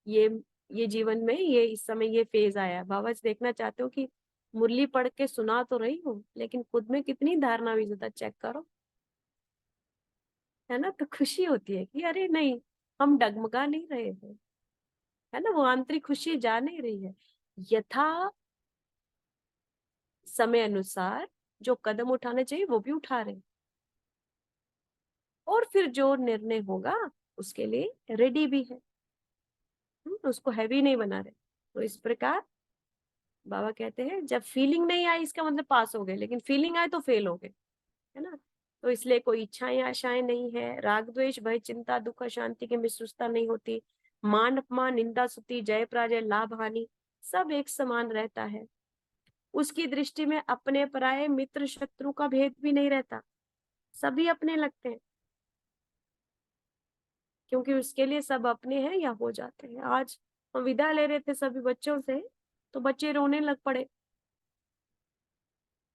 ये ये जीवन में ये इस समय ये फेज आया। बाबा देखना चाहते हो कि मुरली पढ़ के सुना तो रही हूँ, लेकिन खुद में कितनी धारणा विजुता चेक करो, है ना। तो खुशी होती है कि अरे नहीं, हम डगमगा नहीं रहे हैं, है ना। वो आंतरिक खुशी जा नहीं रही है। यथा समय अनुसार जो कदम उठाने चाहिए वो भी उठा रहे हैं, और फिर जो निर्णय होगा उसके लिए रेडी भी है। उसको हैवी नहीं बना रहे। तो इस प्रकार बाबा कहते हैं जब फीलिंग नहीं आई इसका मतलब पास हो गए, लेकिन फीलिंग आए तो फेल हो गए, है ना। तो इसलिए कोई इच्छाएं आशाएं नहीं है, राग द्वेष भय चिंता दुख अशांति की महसूसता नहीं होती, मान अपमान निंदा स्तुति जय पराजय लाभ हानि सब एक समान रहता है। उसकी दृष्टि में अपने पराये मित्र शत्रु का भेद भी नहीं रहता, सभी अपने लगते हैं, क्योंकि उसके लिए सब अपने हैं या हो जाते हैं। आज हम विदा ले रहे थे सभी बच्चों से, तो बच्चे रोने लग पड़े।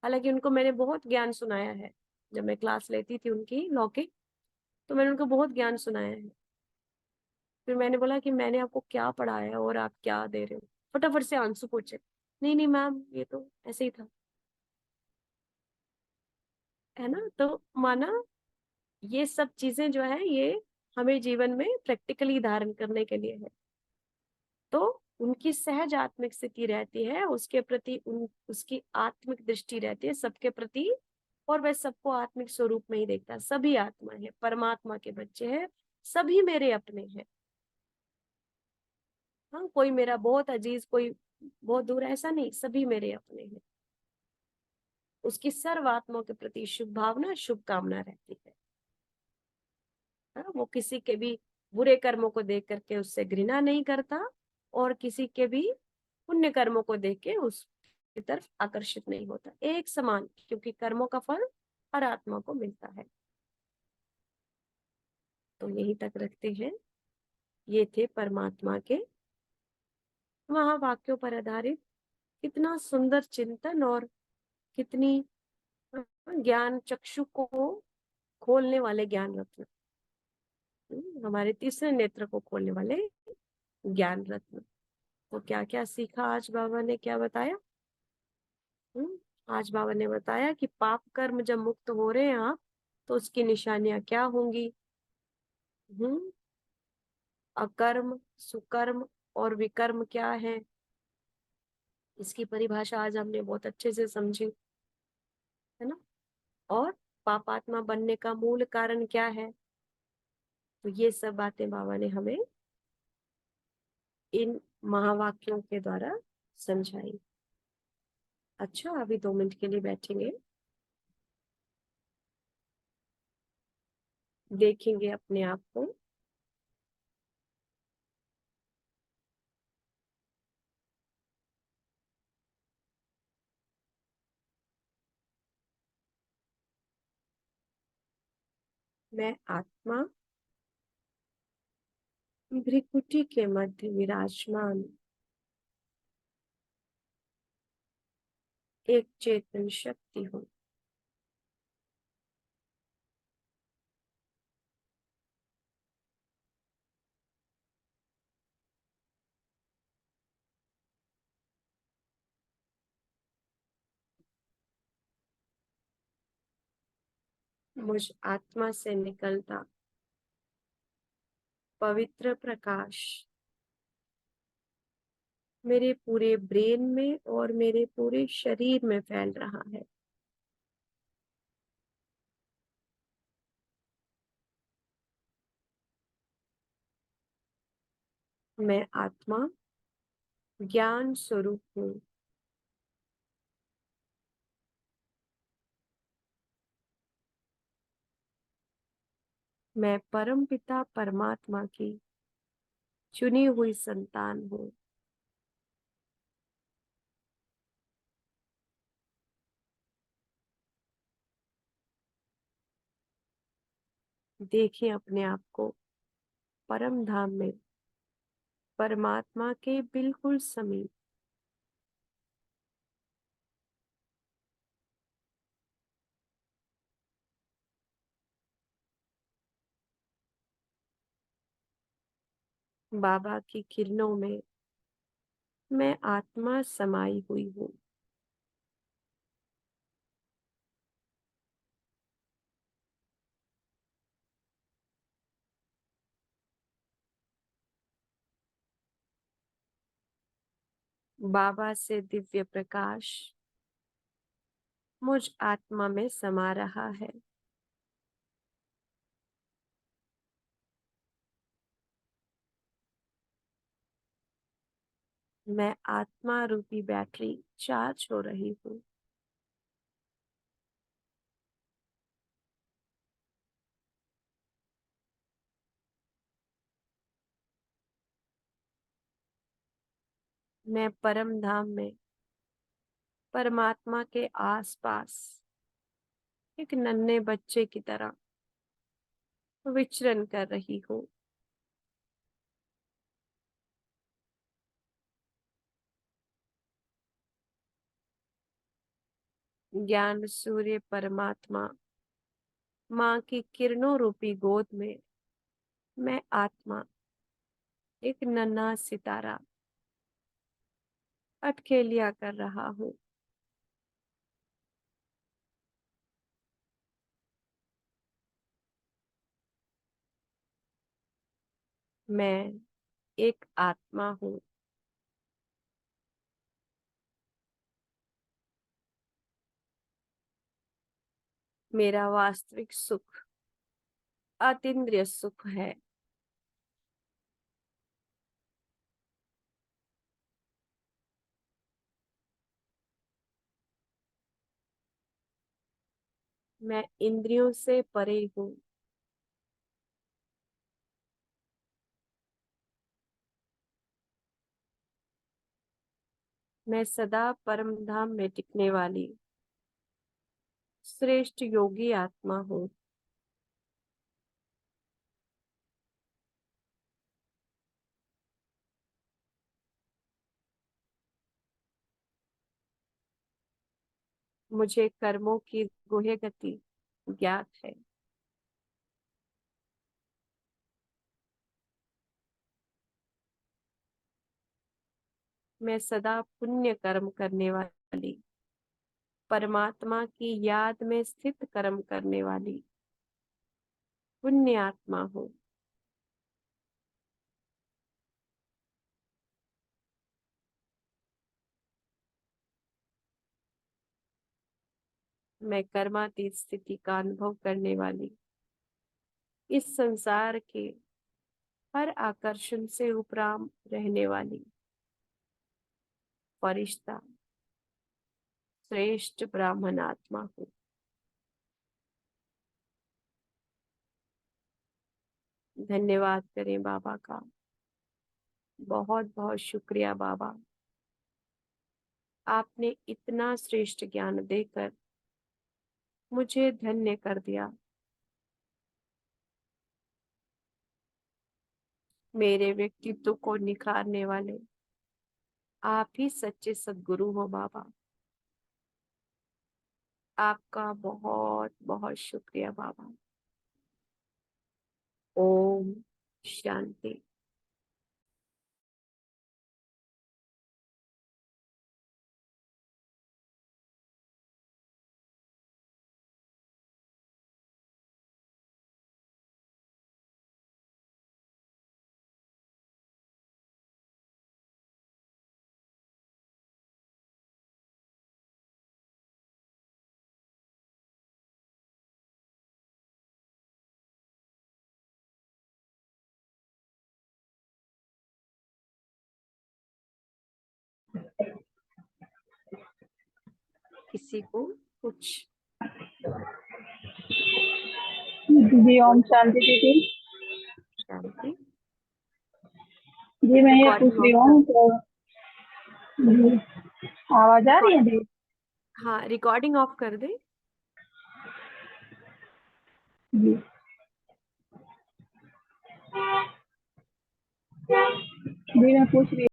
हालांकि उनको मैंने बहुत ज्ञान सुनाया है, जब मैं क्लास लेती थी उनकी लौकिक, तो मैंने उनको बहुत ज्ञान सुनाया है। फिर मैंने बोला कि मैंने आपको क्या पढ़ाया और आप क्या दे रहे हो, फटाफट से आंसू पूछे। नहीं नहीं मैम, ये तो ऐसे ही था, है ना। तो माना ये सब चीजें जो है ये हमें जीवन में प्रैक्टिकली धारण करने के लिए है। तो उनकी सहज आत्मिक स्थिति रहती है, उसके प्रति उसकी आत्मिक दृष्टि रहती है सबके प्रति, और वह सबको आत्मिक स्वरूप में ही देखता है। सभी आत्मा है, परमात्मा के बच्चे हैं, सभी मेरे अपने हैं। हाँ, कोई मेरा बहुत अजीज कोई बहुत दूर, ऐसा नहीं, सभी मेरे अपने हैं। उसकी सर्व आत्माओं के प्रति शुभ भावना शुभ कामना रहती है। हाँ, वो किसी के भी बुरे कर्मों को देख करके उससे घृणा नहीं करता, और किसी के भी पुण्य कर्मों को देख के उसकी तरफ आकर्षित नहीं होता, एक समान, क्योंकि कर्मों का फल हर आत्मा को मिलता है। तो यहीं तक रखते हैं। ये थे परमात्मा के वहां वाक्यों पर आधारित कितना सुंदर चिंतन, और कितनी ज्ञान चक्षु को खोलने वाले ज्ञान रत्न, हमारे तीसरे नेत्र को खोलने वाले ज्ञान रत्न। तो क्या क्या सीखा आज बाबा ने, क्या बताया। आज बाबा ने बताया कि पाप कर्म जब मुक्त हो रहे हैं आप, तो उसकी निशानियां क्या होंगी। हम्म अकर्म सुकर्म और विकर्म क्या है, इसकी परिभाषा आज हमने बहुत अच्छे से समझी, है ना। और पापात्मा बनने का मूल कारण क्या है, तो ये सब बातें बाबा ने हमें इन महावाक्यों के द्वारा समझाई। अच्छा, अभी 2 मिनट के लिए बैठेंगे, देखेंगे अपने आप को। मैं आत्मा भ्रिकुटी के मध्य विराजमान एक चेतन शक्ति हूँ। मुझ आत्मा से निकलता पवित्र प्रकाश मेरे पूरे ब्रेन में और मेरे पूरे शरीर में फैल रहा है। मैं आत्मा ज्ञान स्वरूप हूँ। मैं परमपिता परमात्मा की चुनी हुई संतान हूँ। देखिए अपने आप को परम धाम में परमात्मा के बिल्कुल समीप। बाबा की किरणों में मैं आत्मा समाई हुई हूँ। बाबा से दिव्य प्रकाश मुझ आत्मा में समा रहा है। मैं आत्मा रूपी बैटरी चार्ज हो रही हूँ। मैं परम धाम में परमात्मा के आसपास एक नन्हे बच्चे की तरह विचरण कर रही हूँ। ज्ञान सूर्य परमात्मा माँ की किरणों रूपी गोद में मैं आत्मा एक नन्हा सितारा अटखेलिया कर रहा हूँ। मैं एक आत्मा हूँ। मेरा वास्तविक सुख अतीन्द्रिय सुख है। मैं इंद्रियों से परे हूँ। मैं सदा परम धाम में टिकने वाली श्रेष्ठ योगी आत्मा हूँ। मुझे कर्मों की गुह्य गति ज्ञात है। मैं सदा पुण्य कर्म करने वाली परमात्मा की याद में स्थित कर्म करने वाली पुण्य आत्मा हूँ। मैं कर्मातीत स्थिति का अनुभव करने वाली इस संसार के हर आकर्षण से उपराम रहने वाली फरिश्ता श्रेष्ठ ब्राह्मण आत्मा हूँ। धन्यवाद करें बाबा का। बहुत बहुत शुक्रिया बाबा। आपने इतना श्रेष्ठ ज्ञान देकर मुझे धन्य कर दिया। मेरे व्यक्तित्व को निखारने वाले आप ही सच्चे सद्गुरु हो बाबा। आपका बहुत बहुत शुक्रिया बाबा। ओम शांति। किसी को कुछ। जी ओम शांति दीदी। शांति। जी मैं ये पूछ रिकॉर्डिंग रही ऑफ कर। हूँ तो जी आवाज आ रही है रिकॉर्डिंग। दी? हाँ, रिकॉर्डिंग ऑफ कर दे। जी जी मैं पूछ रही